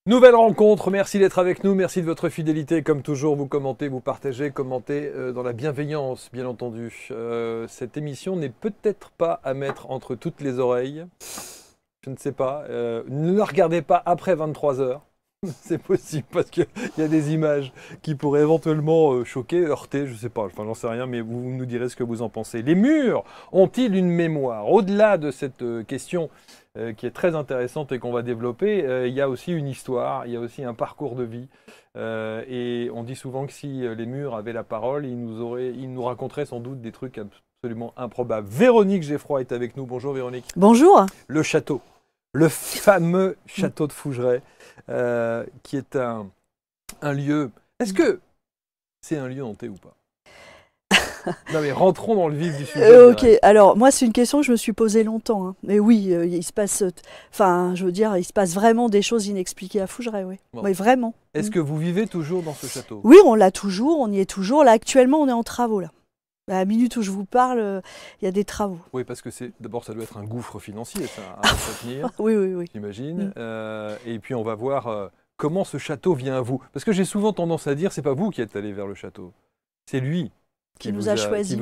Nouvelle rencontre, merci d'être avec nous, merci de votre fidélité. Comme toujours, vous commentez, vous partagez, commentez dans la bienveillance, bien entendu. Cette émission n'est peut-être pas à mettre entre toutes les oreilles. Je ne sais pas. Ne la regardez pas après 23 h. C'est possible parce qu'il y a des images qui pourraient éventuellement choquer, heurter, je ne sais pas, enfin j'en sais rien, mais vous nous direz ce que vous en pensez. Les murs ont-ils une mémoire? Au-delà de cette question qui est très intéressante et qu'on va développer, il y a aussi une histoire, il y a aussi un parcours de vie. Et on dit souvent que si les murs avaient la parole, ils nous raconteraient sans doute des trucs absolument improbables. Véronique Geffroy est avec nous. Bonjour Véronique. Bonjour. Le château, le fameux château de Fougeray, qui est un lieu... Est-ce que c'est un lieu hanté ou pas? Non mais rentrons dans le vif du sujet. Ok, alors moi c'est une question que je me suis posée longtemps. Hein. Mais oui, il se passe, enfin je veux dire, il se passe vraiment des choses inexpliquées à Fougeray, oui. Bon. Oui, vraiment. Est-ce que vous vivez toujours dans ce château? Oui, on l'a toujours, on y est toujours. Là actuellement on est en travaux là. À la minute où je vous parle, il y a des travaux. Oui, parce que d'abord ça doit être un gouffre financier, ça, à entretenir. Oui, oui, oui. J'imagine. Et puis on va voir comment ce château vient à vous. Parce que j'ai souvent tendance à dire, c'est pas vous qui êtes allé vers le château, c'est lui. Qui nous a choisi.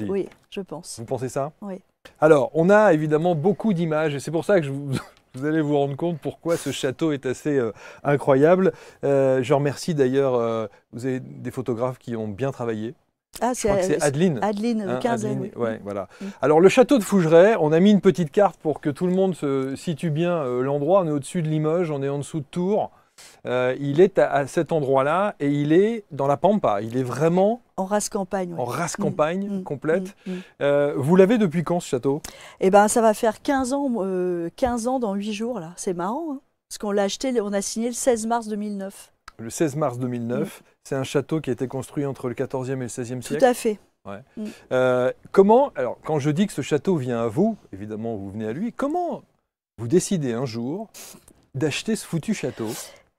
Oui, je pense. Vous pensez ça? Oui. Alors, on a évidemment beaucoup d'images et c'est pour ça que vous allez vous rendre compte pourquoi ce château est assez incroyable. Je remercie d'ailleurs, vous avez des photographes qui ont bien travaillé. Ah, c'est Adeline. Adeline, hein, 15 ans. Oui. Ouais, voilà. Alors, le château de Fougeray, on a mis une petite carte pour que tout le monde se situe bien l'endroit. On est au-dessus de Limoges, on est en dessous de Tours. Il est à cet endroit-là et il est dans la Pampa. Il est vraiment en race campagne. En race campagne complète. Vous l'avez depuis quand ce château? Eh ben, ça va faire 15 ans dans 8 jours là. C'est marrant, hein, parce qu'on l'a acheté, on a signé le 16 mars 2009. Le 16 mars 2009, c'est un château qui a été construit entre le 14e et le 16e siècle. Tout à fait. Ouais. Alors, quand je dis que ce château vient à vous, évidemment vous venez à lui, comment vous décidez un jour d'acheter ce foutu château?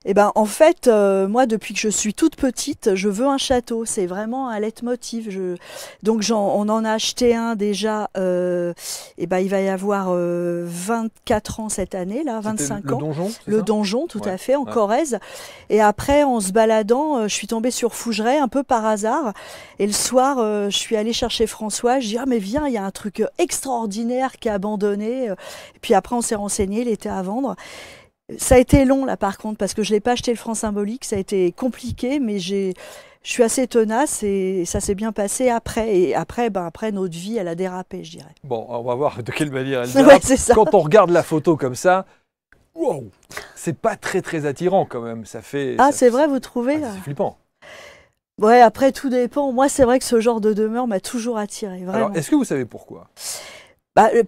Eh ben, en fait, moi, depuis que je suis toute petite, je veux un château. C'est vraiment un leitmotiv. Donc, on en a acheté un déjà. Eh ben, il va y avoir 24 ans cette année, là, 25 ans. Le donjon, le donjon, tout à fait, en Corrèze. Et après, en se baladant, je suis tombée sur Fougeray, un peu par hasard. Et le soir, je suis allée chercher François. Je dis, ah, mais viens, il y a un truc extraordinaire qui est abandonné. Et puis après, on s'est renseigné, il était à vendre. Ça a été long là par contre parce que je n'ai pas acheté le franc symbolique, ça a été compliqué mais je suis assez tenace et ça s'est bien passé après. Et après, notre vie elle a dérapé je dirais. Bon, on va voir de quelle manière elle dérape. C'est ça. Quand on regarde la photo comme ça, wow, c'est pas très attirant quand même. Ça fait. Ah c'est vrai, vous trouvez? C'est flippant. Ouais, après tout dépend. Moi c'est vrai que ce genre de demeure m'a toujours attiré. Vraiment. Alors est-ce que vous savez pourquoi?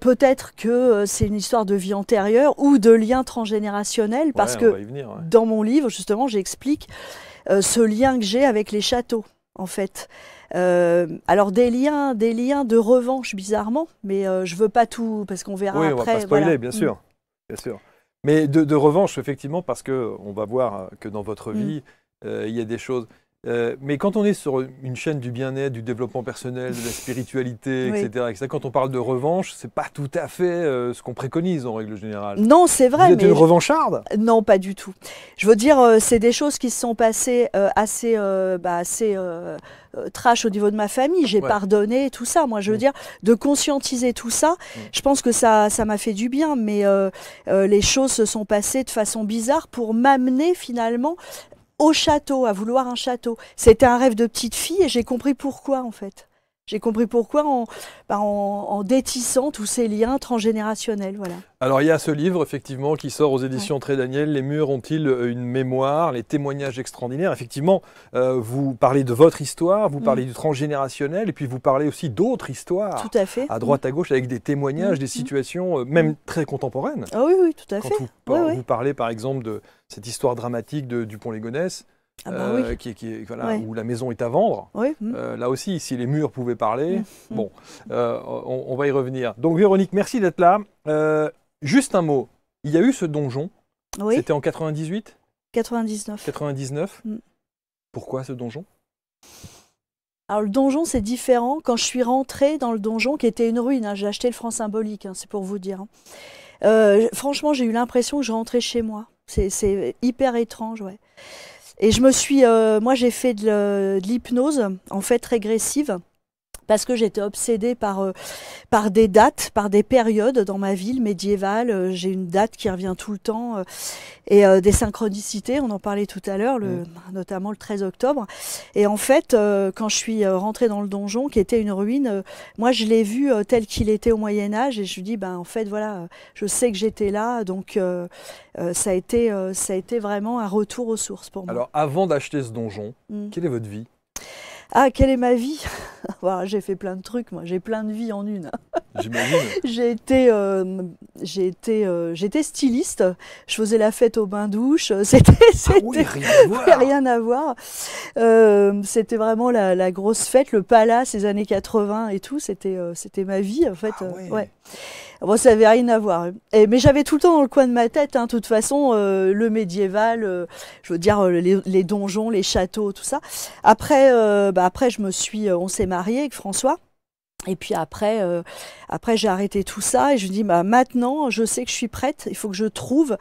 Peut-être que c'est une histoire de vie antérieure ou de lien transgénérationnel, parce que dans mon livre, justement, j'explique ce lien que j'ai avec les châteaux, en fait. Alors des liens de revanche, bizarrement, mais je veux pas tout, parce qu'on verra après. Oui, on va pas spoiler, bien sûr. Mais de revanche, effectivement, parce qu'on va voir que dans votre vie, il y a des choses... mais quand on est sur une chaîne du bien-être, du développement personnel, de la spiritualité, etc., quand on parle de revanche, c'est pas tout à fait ce qu'on préconise en règle générale. Non, c'est vrai. Vous êtes une revancharde? Non, pas du tout. Je veux dire, c'est des choses qui se sont passées assez trash au niveau de ma famille. J'ai pardonné, tout ça. Moi, je veux dire, de conscientiser tout ça, je pense que ça m'a fait du bien. Mais les choses se sont passées de façon bizarre pour m'amener finalement au château, à vouloir un château. C'était un rêve de petite fille et j'ai compris pourquoi en fait. J'ai compris pourquoi en détissant tous ces liens transgénérationnels. Voilà. Alors il y a ce livre effectivement qui sort aux éditions Trait Daniel, Les murs ont-ils une mémoire, les témoignages extraordinaires. Effectivement, vous parlez de votre histoire, vous parlez du transgénérationnel et puis vous parlez aussi d'autres histoires. Tout à fait. À droite, à gauche, avec des témoignages, des situations même très contemporaines. Ah oui, oui, tout à fait. Quand vous parlez par exemple de cette histoire dramatique de Dupont-Légonesse, où la maison est à vendre. Là aussi, si les murs pouvaient parler, bon, on va y revenir. Donc Véronique, merci d'être là. Juste un mot, il y a eu ce donjon, c'était en 98 99. 99. Pourquoi ce donjon? Alors le donjon, c'est différent. Quand je suis rentrée dans le donjon, qui était une ruine, hein, j'ai acheté le franc symbolique, hein, c'est pour vous dire. Hein. Franchement, j'ai eu l'impression que je rentrais chez moi. C'est hyper étrange, ouais. Et moi j'ai fait de l'hypnose, en fait régressive, parce que j'étais obsédée par des dates, par des périodes dans ma ville médiévale. J'ai une date qui revient tout le temps et des synchronicités, on en parlait tout à l'heure, notamment le 13 octobre. Et en fait, quand je suis rentrée dans le donjon, qui était une ruine, moi je l'ai vu tel qu'il était au Moyen-Âge et je me dis, ben, en fait, voilà, je sais que j'étais là, donc ça a été vraiment un retour aux sources pour moi. Alors, avant d'acheter ce donjon, quelle est votre vie? Ah, quelle est ma vie? Voilà, j'ai fait plein de trucs, moi. J'ai plein de vies en une. J'imagine. J'étais styliste. Je faisais la fête au bain-douche. C'était oui, rien à voir. rien à voir. C'était vraiment la grosse fête, le palace, les années 80 et tout. C'était ma vie, en fait. Ouais. Bon, ça n'avait rien à voir. Mais j'avais tout le temps dans le coin de ma tête, hein, de toute façon, le médiéval, je veux dire, les donjons, les châteaux, tout ça. Après, on s'est mariés avec François. Et puis après j'ai arrêté tout ça et je me dis bah maintenant je sais que je suis prête, il faut que je trouve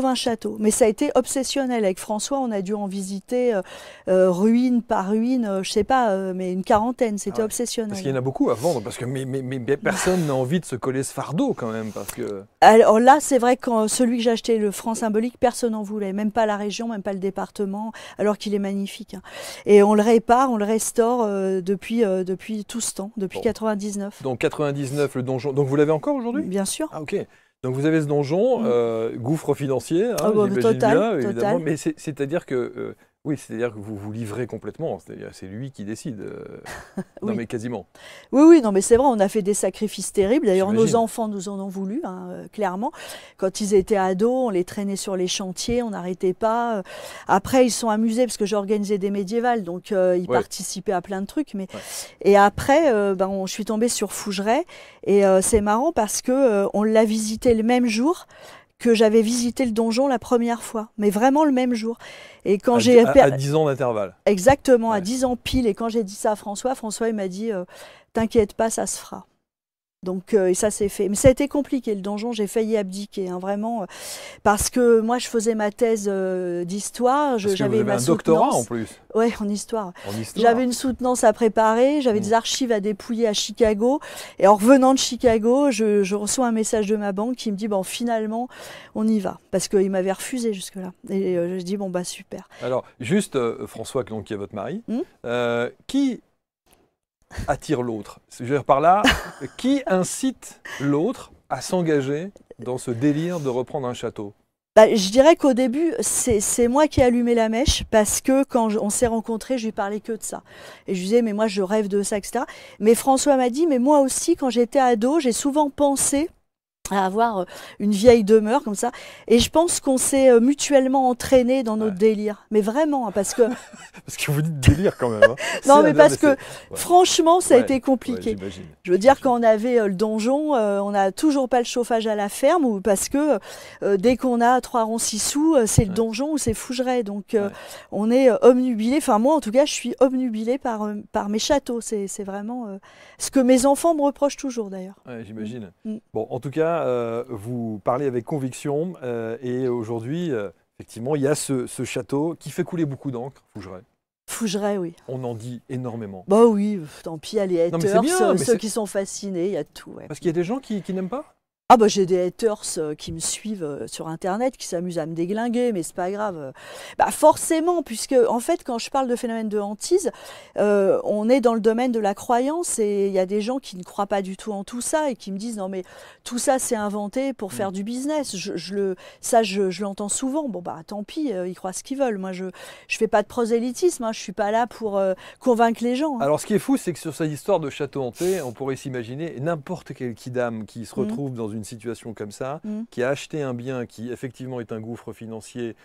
un château. Mais ça a été obsessionnel avec François, on a dû en visiter ruine par ruine, je sais pas, mais une quarantaine, c'était obsessionnel. Parce qu'il y en a beaucoup à vendre, parce que mais personne n'a envie de se coller ce fardeau quand même, parce que. Alors là c'est vrai que celui que j'ai acheté, le franc symbolique, personne n'en voulait, même pas la région, même pas le département, alors qu'il est magnifique. Hein. Et on le répare, on le restaure depuis tout ce temps. Depuis 99. Donc 99, le donjon. Donc vous l'avez encore aujourd'hui? Bien sûr. Ah ok. Donc vous avez ce donjon, gouffre financier, hein, j'imagine total, bien, évidemment. total. Mais c'est-à-dire que c'est-à-dire que vous vous livrez complètement. C'est lui qui décide. Non mais quasiment. Oui, non mais c'est vrai, on a fait des sacrifices terribles. D'ailleurs, nos J'imagine. enfants nous en ont voulu, hein, clairement. Quand ils étaient ados, on les traînait sur les chantiers, on n'arrêtait pas. Après, ils se sont amusés parce que j'ai organisé des médiévales, donc ils participaient à plein de trucs. Mais et après, je suis tombée sur Fougeray et c'est marrant parce que on l'a visité le même jour que j'avais visité le donjon la première fois, mais vraiment le même jour. Et quand à 10 ans d'intervalle. Exactement, à 10 ans pile. Et quand j'ai dit ça à François il m'a dit t'inquiète pas, ça se fera. Donc, et ça s'est fait. Mais ça a été compliqué, le donjon, j'ai failli abdiquer, hein, vraiment. Parce que moi, je faisais ma thèse d'histoire. J'avais un doctorat en plus. Oui, en histoire. J'avais une soutenance à préparer, j'avais des archives à dépouiller à Chicago. Et en revenant de Chicago, je reçois un message de ma banque qui me dit, bon, finalement, on y va. Parce qu'il m'avait refusé jusque-là. Et je dis, bon, bah, super. Alors, juste, François, donc, qui est votre mari, qui attire l'autre? Je veux dire par là, qui incite l'autre à s'engager dans ce délire de reprendre un château? Je dirais qu'au début, c'est moi qui ai allumé la mèche parce que quand on s'est rencontrés, je lui parlais que de ça. Et je lui disais, mais moi, je rêve de ça, etc. Mais François m'a dit, mais moi aussi, quand j'étais ado, j'ai souvent pensé à avoir une vieille demeure comme ça. Et je pense qu'on s'est mutuellement entraînés dans notre délire. Mais vraiment, hein, parce que... Parce que vous dites délire quand même. Hein. Non, mais parce que franchement, ça a été compliqué. Je veux dire, quand on avait le donjon, on n'a toujours pas le chauffage à la ferme, ou parce que dès qu'on a 3 ronds 6 sous, c'est le donjon ou c'est Fougeray. Donc on est obnubilé. Enfin, moi, en tout cas, je suis obnubilée par mes châteaux. C'est vraiment ce que mes enfants me reprochent toujours, d'ailleurs. Ouais, j'imagine. Bon, en tout cas, vous parlez avec conviction et aujourd'hui, effectivement, il y a ce château qui fait couler beaucoup d'encre, Fougeray. Fougeray, oui. On en dit énormément. Bah oui, tant pis, il y a les haters, ceux qui sont fascinés, il y a tout. Ouais. Parce qu'il y a des gens qui n'aiment pas? Ah bah j'ai des haters qui me suivent sur internet, qui s'amusent à me déglinguer, mais c'est pas grave. Bah forcément, puisque en fait quand je parle de phénomène de hantise, on est dans le domaine de la croyance et il y a des gens qui ne croient pas du tout en tout ça et qui me disent non mais tout ça c'est inventé pour faire du business. Je l'entends souvent. Bon bah tant pis, ils croient ce qu'ils veulent. Moi je fais pas de prosélytisme, hein, je suis pas là pour convaincre les gens. Hein. Alors ce qui est fou, c'est que sur cette histoire de château hanté, on pourrait s'imaginer n'importe quel kidam qui se retrouve dans une situation comme ça, qui a acheté un bien qui effectivement est un gouffre financier,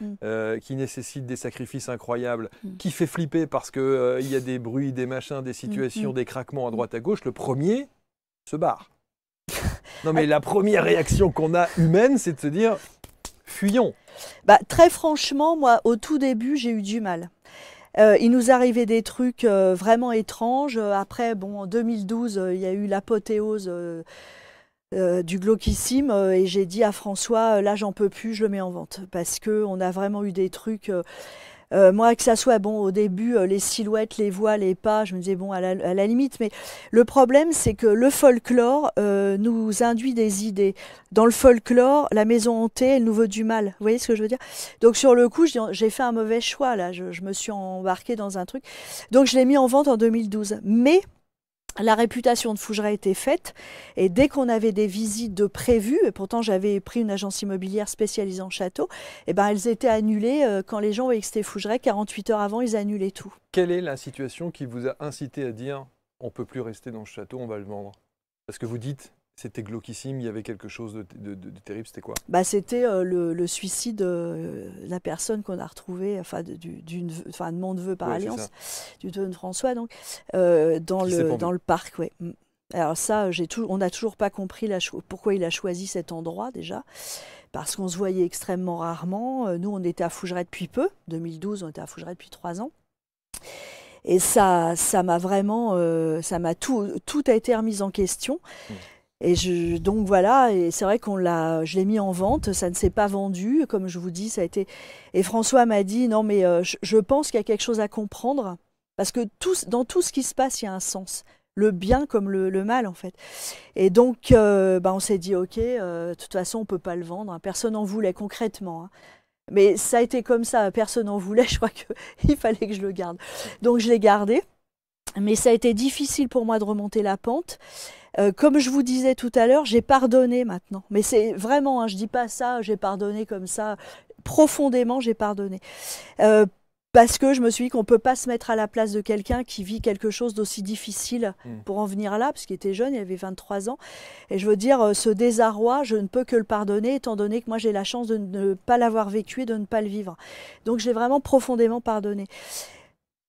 qui nécessite des sacrifices incroyables, qui fait flipper parce que il y a des bruits, des machins, des situations, des craquements à droite à gauche, le premier se barre. Non mais la première réaction qu'on a humaine, c'est de se dire fuyons. Bah, très franchement, moi au tout début j'ai eu du mal. Il nous arrivait des trucs vraiment étranges. Après, bon, en 2012, il y a eu l'apothéose du glauquissime et j'ai dit à François, là, j'en peux plus, je le mets en vente. Parce qu'on a vraiment eu des trucs... moi, que ça soit, bon, au début, les silhouettes, les voix, les pas, je me disais, bon, à la limite, mais le problème, c'est que le folklore nous induit des idées. Dans le folklore, la maison hantée, elle nous veut du mal. Vous voyez ce que je veux dire? Donc, sur le coup, j'ai fait un mauvais choix, là. Je me suis embarquée dans un truc. Donc, je l'ai mis en vente en 2012. Mais... la réputation de Fougeray était faite et dès qu'on avait des visites de prévues, et pourtant j'avais pris une agence immobilière spécialisée en château, et ben elles étaient annulées quand les gens voyaient que c'était Fougeray. 48 heures avant, ils annulaient tout. Quelle est la situation qui vous a incité à dire on ne peut plus rester dans ce château, on va le vendre? Parce que vous dites c'était glauquissime, il y avait quelque chose de terrible, c'était quoi? Bah, c'était le suicide de la personne qu'on a retrouvée, enfin de mon neveu par alliance, du neveu de François, donc, dans le parc. Ouais. Alors ça, on n'a toujours pas compris pourquoi il a choisi cet endroit déjà, parce qu'on se voyait extrêmement rarement. Nous, on était à Fougeray depuis peu, 2012, on était à Fougeray depuis 3 ans. Et ça m'a vraiment, tout a été remis en question. Et donc voilà, et c'est vrai je l'ai mis en vente, ça ne s'est pas vendu, comme je vous dis, ça a été... Et François m'a dit, non mais je pense qu'il y a quelque chose à comprendre, parce que dans tout ce qui se passe, il y a un sens, le bien comme le mal en fait. Et donc, on s'est dit, ok, de toute façon, on ne peut pas le vendre, hein, personne n'en voulait concrètement, hein. Mais ça a été comme ça, personne n'en voulait, je crois qu'il fallait que je le garde. Donc je l'ai gardé, mais ça a été difficile pour moi de remonter la pente. Comme je vous disais tout à l'heure, j'ai pardonné maintenant. Mais c'est vraiment, hein, je ne dis pas ça, j'ai pardonné comme ça. Profondément, j'ai pardonné. Parce que je me suis dit qu'on ne peut pas se mettre à la place de quelqu'un qui vit quelque chose d'aussi difficile pour en venir là, parce qu'il était jeune, il avait 23 ans. Et je veux dire, ce désarroi, je ne peux que le pardonner, étant donné que moi j'ai la chance de ne pas l'avoir vécu et de ne pas le vivre. Donc j'ai vraiment profondément pardonné.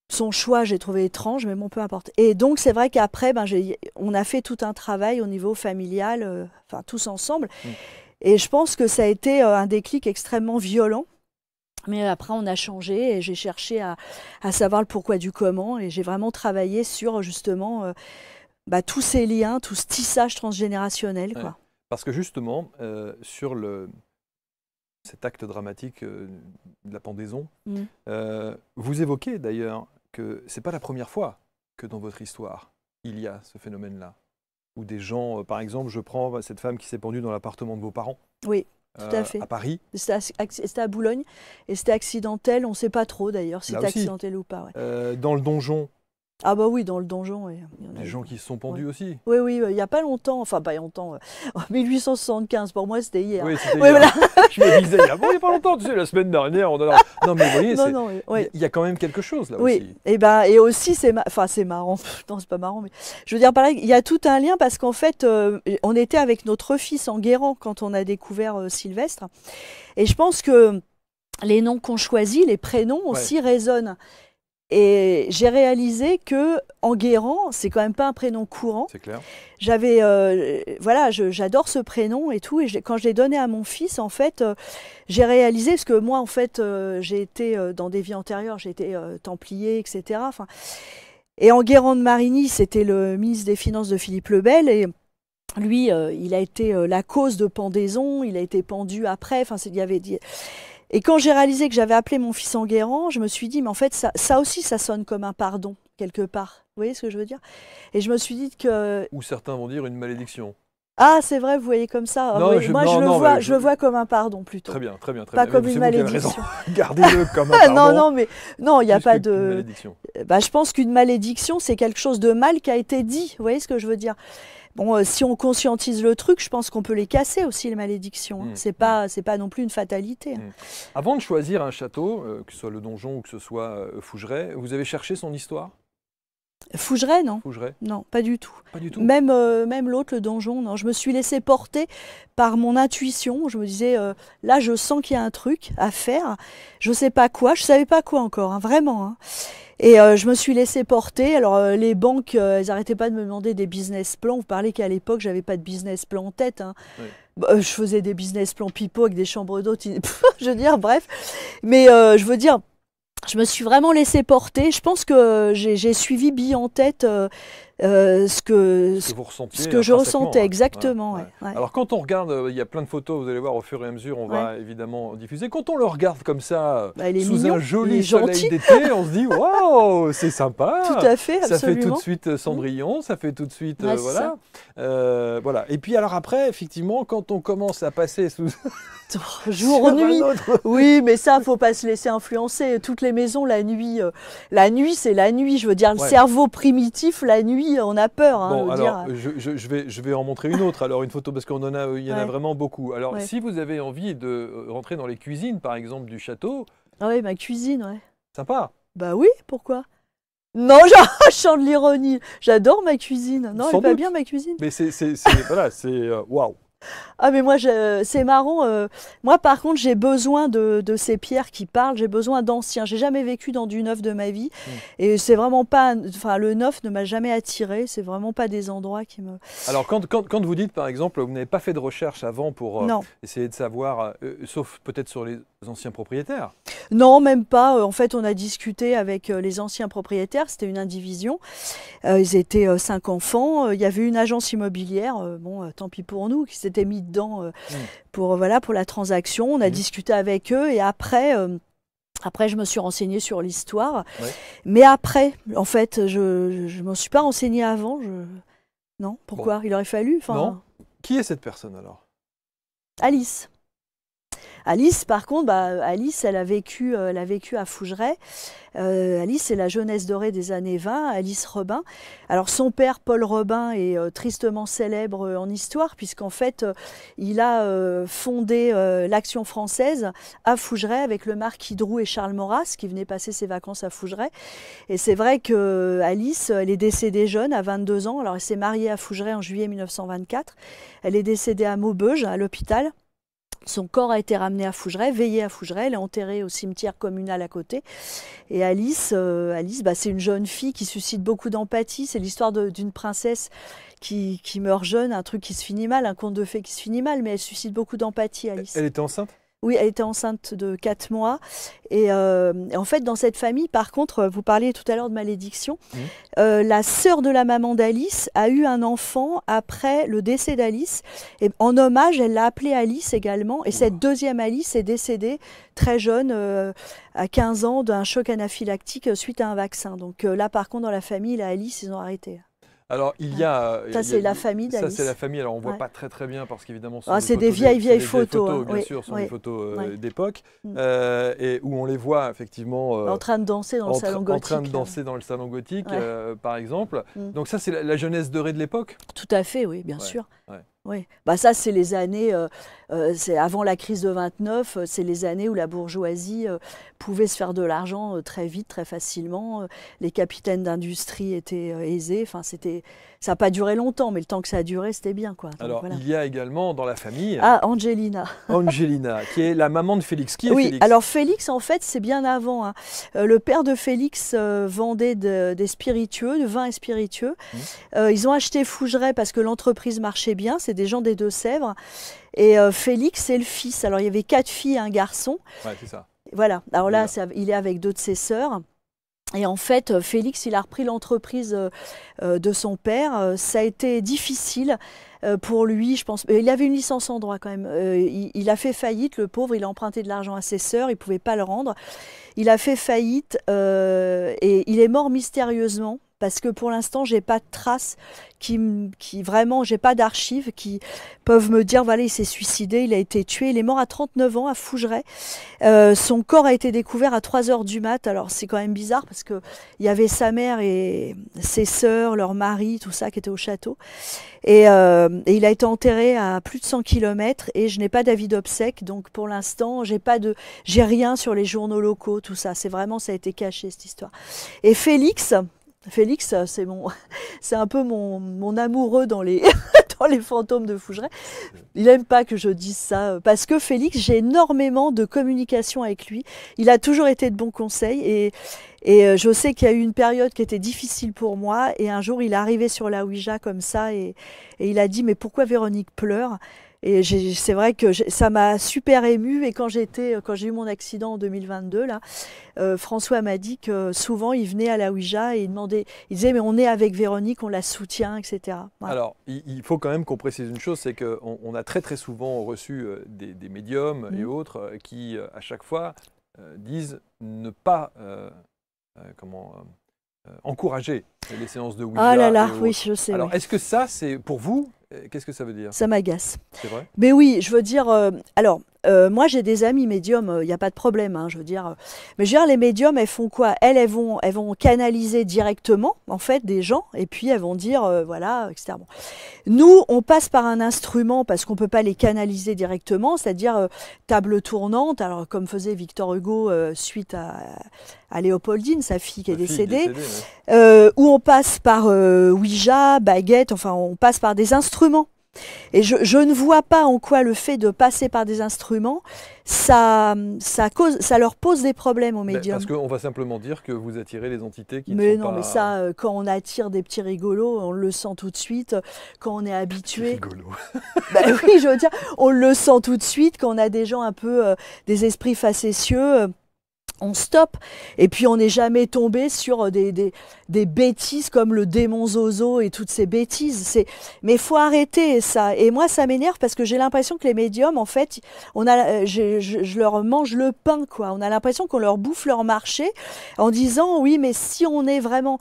Son choix, j'ai trouvé étrange, mais bon, peu importe. Et donc, c'est vrai qu'après, on a fait tout un travail au niveau familial, enfin, tous ensemble. Et je pense que ça a été un déclic extrêmement violent. Mais après, on a changé et j'ai cherché à savoir le pourquoi du comment. Et j'ai vraiment travaillé sur, justement, tous ces liens, tout ce tissage transgénérationnel, quoi. Ouais. Parce que, justement, sur cet acte dramatique de la pendaison, vous évoquez d'ailleurs que ce n'est pas la première fois que dans votre histoire, il y a ce phénomène-là. Où des gens, par exemple, je prends cette femme qui s'est pendue dans l'appartement de vos parents. Oui, tout à fait. À Paris. C'était à Boulogne et c'était accidentel, on ne sait pas trop d'ailleurs si c'était accidentel ou pas. Ouais. Dans le donjon. Ah bah oui, dans le donjon. Ouais. Des gens qui se sont pendus aussi. Oui, il n'y a pas longtemps, enfin pas longtemps, en 1875, pour moi c'était hier. Oui, c'était hier. Voilà. Je me disais, il n'y a pas longtemps, tu sais, la semaine dernière, on a... Non mais vous voyez, il y a quand même quelque chose là aussi. Oui, et aussi c'est marrant, non c'est pas marrant, mais je veux dire par là, il y a tout un lien parce qu'en fait, on était avec notre fils en Guérant quand on a découvert Sylvestre, et je pense que les noms qu'on choisit, les prénoms aussi résonnent. Et j'ai réalisé que Enguerrand, c'est quand même pas un prénom courant. C'est clair. J'adore ce prénom et tout. Et quand je l'ai donné à mon fils, en fait, j'ai réalisé, parce que moi, en fait, j'ai été dans des vies antérieures, j'ai été templier, etc. Enfin, et Enguerrand de Marigny, c'était le ministre des Finances de Philippe le Bel. Et lui, il a été la cause de pendaison, il a été pendu après. Enfin, il y avait dit. Et quand j'ai réalisé que j'avais appelé mon fils Enguerrand, je me suis dit, mais en fait, ça aussi, ça sonne comme un pardon, quelque part. Vous voyez ce que je veux dire? Et je me suis dit que... Ou certains vont dire une malédiction. Ah, c'est vrai, vous voyez comme ça. Non, oui, je le vois comme un pardon, plutôt. Très bien. Pas comme une malédiction. Gardez-le comme un pardon. non, il n'y a pas de... malédiction. Je pense qu'une malédiction, c'est quelque chose de mal qui a été dit. Vous voyez ce que je veux dire? Bon, si on conscientise le truc, je pense qu'on peut les casser aussi, les malédictions. Hein. C'est pas non plus une fatalité. Hein. Avant de choisir un château, que ce soit le donjon ou que ce soit Fougeray, vous avez cherché son histoire? Fougeray, non. Fougeray. Non, pas du tout. Pas du tout. Même l'autre, le donjon, non. Je me suis laissée porter par mon intuition. Je me disais, là, je sens qu'il y a un truc à faire. Je ne sais pas quoi. Je ne savais pas quoi encore, hein, vraiment. Hein. Et je me suis laissée porter. Alors, les banques, elles n'arrêtaient pas de me demander des business plans. Vous parlez qu'à l'époque, je n'avais pas de business plan en tête. Hein. Oui. Je faisais des business plans pipeaux avec des chambres d'hôtes. Je veux dire, bref. Mais je veux dire... je me suis vraiment laissée porter. Je pense que j'ai suivi bille en tête ce que, Ce que vous ressentiez ce que je ressentais hein. exactement. Ouais. Ouais. Alors quand on regarde, il y a plein de photos, vous allez voir au fur et à mesure, on va évidemment diffuser. Quand on le regarde comme ça, Bah, il est sous mignon, un il joli est soleil gentil. d'été, on se dit waouh, c'est sympa. Tout à fait, Ça fait tout de absolument. suite Cendrillon, ça fait tout de suite Ouais, c'est voilà. Voilà. Et puis alors après, effectivement, quand on commence à passer sous Jour, sur nuit. un autre- Oui, mais ça, faut pas se laisser influencer. Toutes les maisons, la nuit, c'est la nuit. Je veux dire, le Ouais. cerveau primitif, la nuit, on a peur. Hein, Bon, je veux alors, dire. je vais en montrer une autre, alors une photo, parce qu'il y en a Ouais. vraiment beaucoup. Alors, Ouais. si vous avez envie de rentrer dans les cuisines, par exemple, du château, Ah oui, ma cuisine, ouais. sympa. Bah oui, pourquoi? Non, je chante de l'ironie. J'adore ma cuisine. Non, Sans elle est pas doute. bien ma cuisine. Mais voilà, c'est waouh. Ah mais moi c'est marrant. Moi par contre j'ai besoin de ces pierres qui parlent. J'ai besoin d'anciens. J'ai jamais vécu dans du neuf de ma vie et c'est vraiment pas. Enfin le neuf ne m'a jamais attiré. C'est vraiment pas des endroits qui me. Alors, quand vous dites, par exemple, vous n'avez pas fait de recherche avant pour Non. essayer de savoir, sauf peut-être sur les anciens propriétaires. Non, même pas. En fait, on a discuté avec les anciens propriétaires. C'était une indivision. Ils étaient 5 enfants. Il y avait une agence immobilière. Bon, tant pis pour nous, qui s'était mis dedans pour la transaction. On a discuté avec eux et après, je me suis renseignée sur l'histoire. Ouais. Mais après, en fait, je ne m'en suis pas renseignée avant. Non, pourquoi? Il aurait fallu. Non. Qui est cette personne alors? Alice. Alice, par contre, Alice, elle a vécu à Fougeray. Alice, c'est la jeunesse dorée des années 20, Alice Robin. Alors, son père, Paul Robin, est tristement célèbre en histoire, puisqu'en fait, il a fondé l'Action française à Fougeray avec le marquis Drouet et Charles Maurras, qui venaient passer ses vacances à Fougeray. Et c'est vrai que Alice, elle est décédée jeune, à 22 ans. Alors, elle s'est mariée à Fougeray en juillet 1924. Elle est décédée à Maubeuge, à l'hôpital. Son corps a été ramené à Fougeray, veillé à Fougeray, elle est enterrée au cimetière communal à côté. Et Alice, c'est une jeune fille qui suscite beaucoup d'empathie. C'est l'histoire d'une princesse qui meurt jeune, un truc qui se finit mal, un conte de fées qui se finit mal, mais elle suscite beaucoup d'empathie, Alice. Elle était enceinte? Oui, elle était enceinte de 4 mois. Et en fait, dans cette famille, par contre, vous parliez tout à l'heure de malédiction, la sœur de la maman d'Alice a eu un enfant après le décès d'Alice. Et en hommage, elle l'a appelée Alice également. Et cette deuxième Alice est décédée très jeune, à 15 ans, d'un choc anaphylactique suite à un vaccin. Donc là, par contre, dans la famille, la Alice, ils ont arrêté. Alors, il y a... Ça, c'est la famille d'Alice. Ça, c'est la famille. Alors, on ne voit pas très bien parce qu'évidemment, c'est des vieilles photos. Bien sûr, ce sont des photos d'époque et où on les voit effectivement... en train de danser dans le salon gothique. En train de danser dans le salon gothique, par exemple. Donc ça, c'est la jeunesse dorée de l'époque? Tout à fait, oui, bien sûr. Ouais. Oui, ça c'est les années, c'est avant la crise de 29, c'est les années où la bourgeoisie pouvait se faire de l'argent très vite, très facilement. Les capitaines d'industrie étaient aisés. Enfin, ça n'a pas duré longtemps, mais le temps que ça a duré, c'était bien, quoi. Donc, alors, voilà. il y a également dans la famille Angelina. Angelina, qui est la maman de Félix. Qui est Félix? Alors Félix, en fait, c'est bien avant. Hein. Le père de Félix vendait des spiritueux, de vin et spiritueux. Ils ont acheté Fougeray parce que l'entreprise marchait bien. C'est des gens des Deux-Sèvres. Et Félix, c'est le fils. Alors, il y avait 4 filles et un garçon. Ouais, c'est ça. Voilà. Alors là, il est avec 2 de ses sœurs. Et en fait, Félix, il a repris l'entreprise de son père. Ça a été difficile pour lui, je pense. Il avait une licence en droit quand même. Il a fait faillite, le pauvre. Il a emprunté de l'argent à ses sœurs. Il ne pouvait pas le rendre. Il a fait faillite et il est mort mystérieusement. Parce que pour l'instant, j'ai pas de traces vraiment, j'ai pas d'archives qui peuvent me dire, voilà, il s'est suicidé, il a été tué. Il est mort à 39 ans à Fougeray. Son corps a été découvert à 3 heures du mat. Alors, c'est quand même bizarre parce que il y avait sa mère et ses sœurs, leur mari, tout ça qui était au château. Et il a été enterré à plus de 100 km et je n'ai pas d'avis d'obsèques. Donc, pour l'instant, j'ai rien sur les journaux locaux, tout ça. Ça a été caché, cette histoire. Et Félix, c'est un peu mon amoureux dans les, dans les fantômes de Fougeray. Il n'aime pas que je dise ça, parce que Félix, j'ai énormément de communication avec lui. Il a toujours été de bons conseils et je sais qu'il y a eu une période qui était difficile pour moi et un jour il est arrivé sur la Ouija comme ça et il a dit « mais pourquoi Véronique pleure ?» Et c'est vrai que ça m'a super émue. Et quand j'ai eu mon accident en 2022, là, François m'a dit que souvent il venait à la Ouija et il disait mais on est avec Véronique, on la soutient, etc. Voilà. Alors, il faut quand même qu'on précise une chose, c'est qu'on a très très souvent reçu des médiums et autres qui, à chaque fois, disent ne pas encourager les séances de Ouija. Ah là là, et oui, autres. je sais. Alors, Oui. est-ce que ça, c'est pour vous, qu'est-ce que ça veut dire? Ça m'agace. C'est vrai? Mais oui, je veux dire, moi j'ai des amis médiums, il n'y a pas de problème, hein, je veux dire. Mais je veux dire, les médiums, elles font quoi? Elles vont canaliser directement, en fait, des gens, et puis elles vont dire, voilà, etc. Bon. Nous, on passe par un instrument parce qu'on ne peut pas les canaliser directement, c'est-à-dire table tournante, alors comme faisait Victor Hugo suite à Léopoldine, sa fille qui est décédée, où on passe par Ouija, baguette, enfin on passe par des instruments. Et je ne vois pas en quoi le fait de passer par des instruments, ça leur pose des problèmes aux médiums. Parce qu'on va simplement dire que vous attirez les entités qui mais ne sont non, pas... mais ça, quand on attire des petits rigolos, on le sent tout de suite. Quand on est habitué... rigolo. Ben oui, je veux dire, on le sent tout de suite. Quand on a des gens un peu, des esprits facétieux... on stoppe, et puis on n'est jamais tombé sur des bêtises comme le démon Zozo et toutes ces bêtises. Mais il faut arrêter ça. Et moi, ça m'énerve parce que j'ai l'impression que les médiums, en fait, je leur mange le pain, quoi. On a l'impression qu'on leur bouffe leur marché en disant, oui, mais si on est vraiment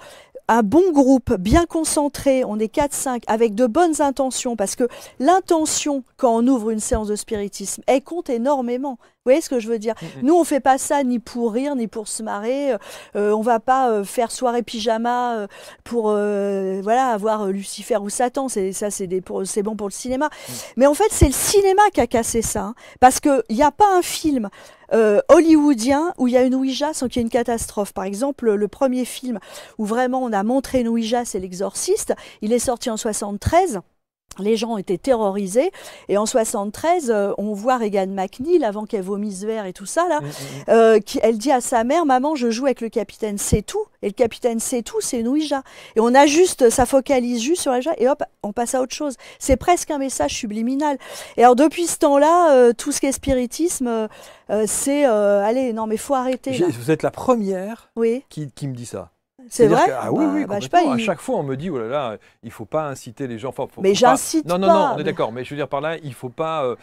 un bon groupe, bien concentré, on est 4-5, avec de bonnes intentions, parce que l'intention, quand on ouvre une séance de spiritisme, elle compte énormément. Vous voyez ce que je veux dire? Nous, on ne fait pas ça ni pour rire, ni pour se marrer. On ne va pas faire soirée pyjama pour voilà, avoir Lucifer ou Satan. C'est bon pour le cinéma. Mais en fait, c'est le cinéma qui a cassé ça. Hein, parce qu'il n'y a pas un film hollywoodien où il y a une Ouija sans qu'il y ait une catastrophe. Par exemple, le premier film où vraiment on a montré une Ouija, c'est L'Exorciste. Il est sorti en 73. Les gens étaient terrorisés. Et en 73, on voit Regan McNeil, avant qu'elle vomisse vert et tout ça, là, elle dit à sa mère, « Maman, je joue avec le capitaine Setou. » Et le capitaine Setou, c'est une Ouija. Et on a juste, ça focalise juste sur la Ouija, et hop, on passe à autre chose. C'est presque un message subliminal. Et alors, depuis ce temps-là, tout ce qui est spiritisme, c'est, allez, non, mais faut arrêter. Vous êtes la première qui me dit ça. C'est vrai? Oui, complètement. À chaque fois, on me dit, oh là là, il ne faut pas inciter les gens. Mais j'incite pas. Non, on est d'accord. Mais je veux dire par là, il ne faut pas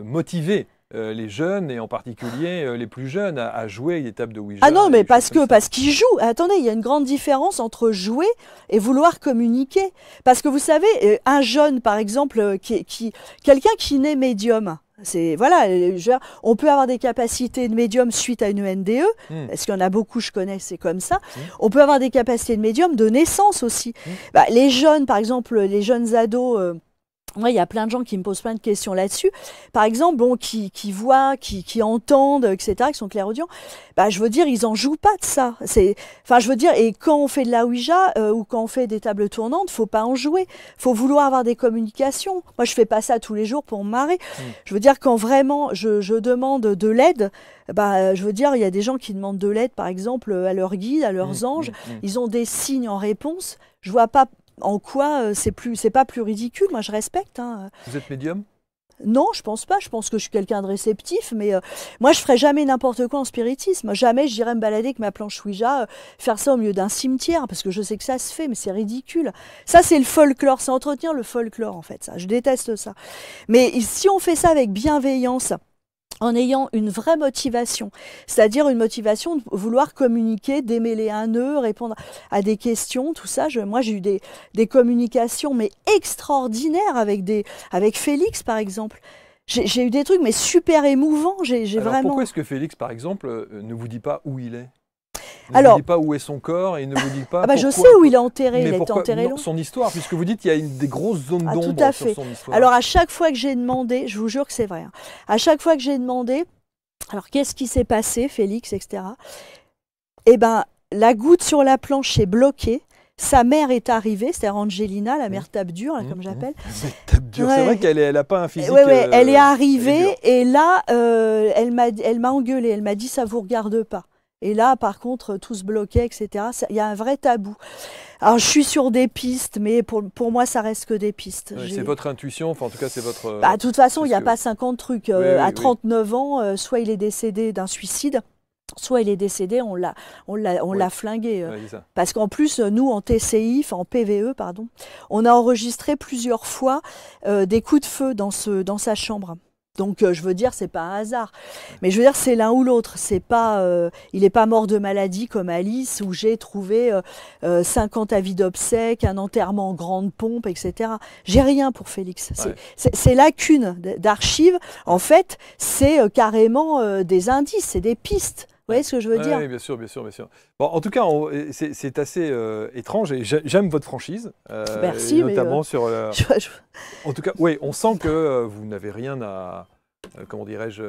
motiver les jeunes, et en particulier les plus jeunes, à jouer des tables de Ouija. Ah non, mais parce qu'ils jouent. Attendez, il y a une grande différence entre jouer et vouloir communiquer. Parce que vous savez, un jeune, par exemple, quelqu'un qui naît médium, voilà, on peut avoir des capacités de médium suite à une NDE, parce qu'il y en a beaucoup, je connais, c'est comme ça. On peut avoir des capacités de médium de naissance aussi. Les jeunes, par exemple, les jeunes ados... Moi, il y a plein de gens qui me posent plein de questions là-dessus. Par exemple, qui voient, qui entendent, etc., qui sont clairaudients. Je veux dire, ils en jouent pas de ça. Je veux dire, et quand on fait de la Ouija ou quand on fait des tables tournantes, faut pas en jouer. Faut vouloir avoir des communications. Moi, je fais pas ça tous les jours pour me marrer. Je veux dire, quand vraiment je demande de l'aide, je veux dire, il y a des gens qui demandent de l'aide, par exemple, à leurs guides, à leurs anges. Ils ont des signes en réponse. Je vois pas en quoi c'est pas plus ridicule. Moi, je respecte. Hein. Vous êtes médium? Non, je pense pas. Je pense que je suis quelqu'un de réceptif, mais moi, je ferais jamais n'importe quoi en spiritisme. Jamais j'irais me balader avec ma planche Ouija, faire ça au milieu d'un cimetière, parce que je sais que ça se fait, mais c'est ridicule. Ça, c'est le folklore, c'est entretenir le folklore, en fait. Ça, je déteste ça. Mais si on fait ça avec bienveillance, en ayant une vraie motivation, c'est-à-dire une motivation de vouloir communiquer, démêler un nœud, répondre à des questions, tout ça. Moi, j'ai eu des communications mais extraordinaires avec Félix, par exemple. J'ai eu des trucs mais super émouvants. Alors, pourquoi est-ce que Félix, par exemple, ne vous dit pas où il est? Ne vous dit pas où est son corps, et il ne vous dit pas je sais où il est enterré, il est enterré long. Son histoire, puisque vous dites qu'il y a des grosses zones d'ombre sur son histoire. Alors à chaque fois que j'ai demandé, je vous jure que c'est vrai, hein, à chaque fois que j'ai demandé, alors qu'est-ce qui s'est passé, Félix, etc. La goutte sur la planche est bloquée. Sa mère est arrivée, c'est-à-dire Angelina, la mère tape dure, comme j'appelle. Tape dure, c'est vrai qu'elle n'a pas un physique. Elle est arrivée et là, elle m'a engueulée, elle m'a dit ça vous regarde pas. Et là, par contre, tout se bloquait, etc. Il y a un vrai tabou. Alors, je suis sur des pistes, mais pour moi, ça reste que des pistes. Ouais, c'est votre intuition, enfin, en tout cas, c'est votre... Bah, de toute façon, il n'y a pas 50 trucs. Oui, à 39 ans, soit il est décédé d'un suicide, soit il est décédé, on l'a flingué. Ouais, parce qu'en plus, nous, en TCI, enfin en PVE, pardon, on a enregistré plusieurs fois des coups de feu dans sa chambre. Donc, je veux dire, c'est pas un hasard. Mais je veux dire, c'est l'un ou l'autre. C'est pas, il n'est pas mort de maladie comme Alice, où j'ai trouvé 50 avis d'obsèques, un enterrement en grande pompe, etc. J'ai rien pour Félix. Ouais. Ces lacunes d'archives, en fait, c'est carrément des indices, c'est des pistes. Vous voyez ce que je veux dire? Oui, bien sûr, bien sûr, bien sûr. Bon, en tout cas, c'est assez étrange et j'aime votre franchise. Merci, notamment sur... En tout cas, oui, on sent que vous n'avez rien à... comment dirais-je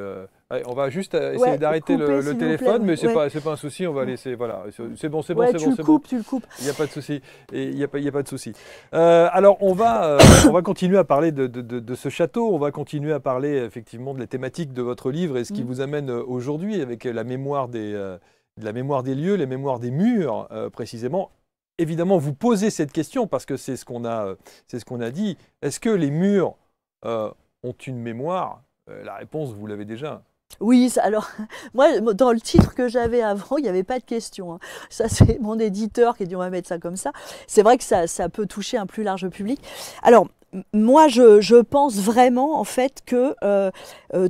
on va juste essayer d'arrêter le téléphone, mais c'est pas un souci, on va laisser... Voilà, c'est bon, c'est bon, c'est bon. Tu le coupes. Il n'y a pas de souci. Il n'y a pas de souci. Alors, on va continuer à parler de ce château. On va continuer à parler effectivement de la thématique de votre livre et ce qui vous amène aujourd'hui avec la mémoire des lieux, les mémoires des murs, précisément. Évidemment, vous posez cette question parce que c'est ce qu'on a dit. Est-ce que les murs ont une mémoire? La réponse, vous l'avez déjà. Oui, alors, moi, dans le titre que j'avais avant, il n'y avait pas de question. Ça, c'est mon éditeur qui a dit on va mettre ça comme ça. C'est vrai que ça peut toucher un plus large public. Alors, moi, je pense vraiment, en fait, que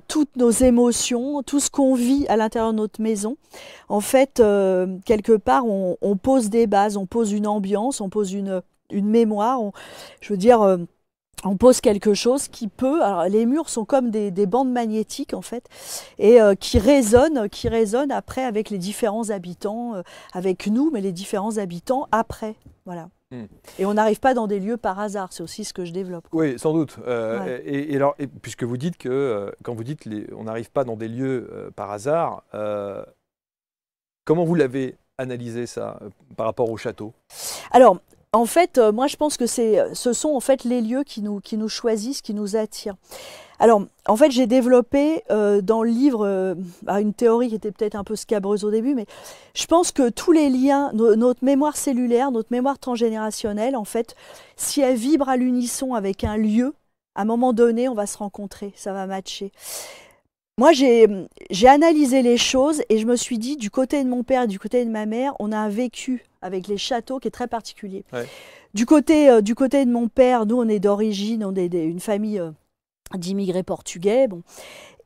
toutes nos émotions, tout ce qu'on vit à l'intérieur de notre maison, en fait, quelque part, on pose des bases, on pose une ambiance, on pose une mémoire. Je veux dire... on pose quelque chose qui peut... Alors, les murs sont comme des bandes magnétiques, en fait, et qui résonnent après avec les différents habitants, avec nous, mais les différents habitants après. Voilà. Et on n'arrive pas dans des lieux par hasard, c'est aussi ce que je développe. Oui, sans doute. Et alors, puisque vous dites que, quand vous dites on n'arrive pas dans des lieux par hasard, comment vous l'avez analysé ça par rapport au château? Alors, en fait, moi je pense que ce sont en fait les lieux qui nous choisissent, qui nous attirent. Alors, en fait, j'ai développé dans le livre une théorie qui était peut-être un peu scabreuse au début, mais je pense que tous les liens, notre mémoire cellulaire, notre mémoire transgénérationnelle, en fait, si elle vibre à l'unisson avec un lieu, à un moment donné, on va se rencontrer, ça va matcher. Moi, j'ai analysé les choses et je me suis dit, du côté de mon père et du côté de ma mère, on a un vécu avec les châteaux qui est très particulier. Ouais. Du côté de mon père, nous, on est d'origine, on est une famille d'immigrés portugais. Bon.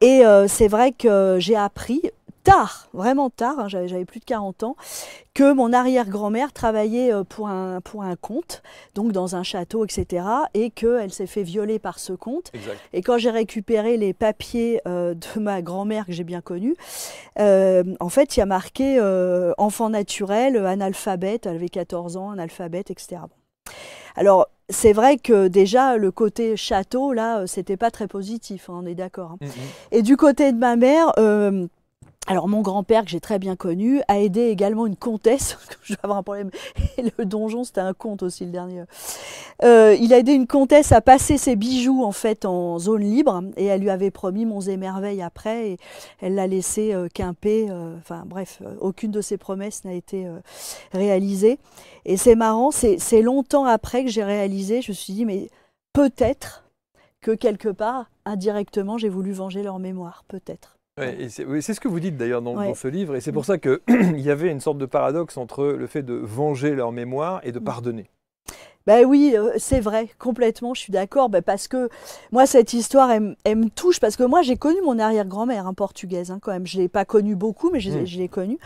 Et c'est vrai que j'ai appris tard, vraiment tard, hein, j'avais plus de 40 ans, que mon arrière-grand-mère travaillait pour un comte, donc dans un château, etc. Et qu'elle s'est fait violer par ce comte. Exact. Et quand j'ai récupéré les papiers de ma grand-mère que j'ai bien connue, en fait, il y a marqué enfant naturel, analphabète, elle avait 14 ans, analphabète, etc. Bon. Alors, c'est vrai que déjà, le côté château, là, c'était pas très positif, hein, on est d'accord. Hein. Et du côté de ma mère... alors, mon grand-père, que j'ai très bien connu, a aidé également une comtesse. Je vais avoir un problème. Et le donjon, c'était un comte aussi, le dernier. Il a aidé une comtesse à passer ses bijoux, en fait, en zone libre. Et elle lui avait promis monts et merveilles après. Et elle l'a laissé quimper. Enfin, bref, aucune de ses promesses n'a été réalisée. Et c'est marrant, c'est longtemps après que j'ai réalisé, je me suis dit, mais peut-être que quelque part, indirectement, j'ai voulu venger leur mémoire. Peut-être. Ouais, c'est ce que vous dites d'ailleurs dans ce livre, et c'est pour ça qu'il y avait une sorte de paradoxe entre le fait de venger leur mémoire et de pardonner. Ben oui, c'est vrai, complètement, je suis d'accord, parce que moi, cette histoire, elle me touche, parce que moi, j'ai connu mon arrière-grand-mère portugaise, quand même. Je ne l'ai pas connue beaucoup, mais je l'ai connue.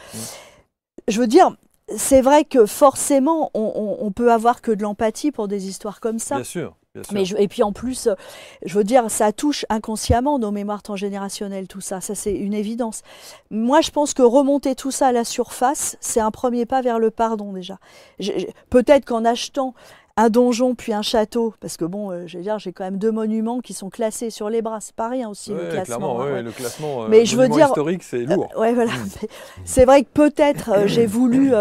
Je veux dire, c'est vrai que forcément, on peut avoir que de l'empathie pour des histoires comme ça. Bien sûr. Mais et puis en plus, je veux dire, ça touche inconsciemment nos mémoires transgénérationnelles, tout ça. Ça, c'est une évidence. Moi, je pense que remonter tout ça à la surface, c'est un premier pas vers le pardon déjà. Peut-être qu'en achetant un donjon puis un château, parce que bon, je veux dire, j'ai quand même 2 monuments qui sont classés sur les bras, c'est pas rien aussi le classement. Clairement, Hein, le classement mais je veux dire, historique, c'est lourd. Ouais, voilà. C'est vrai que peut-être j'ai voulu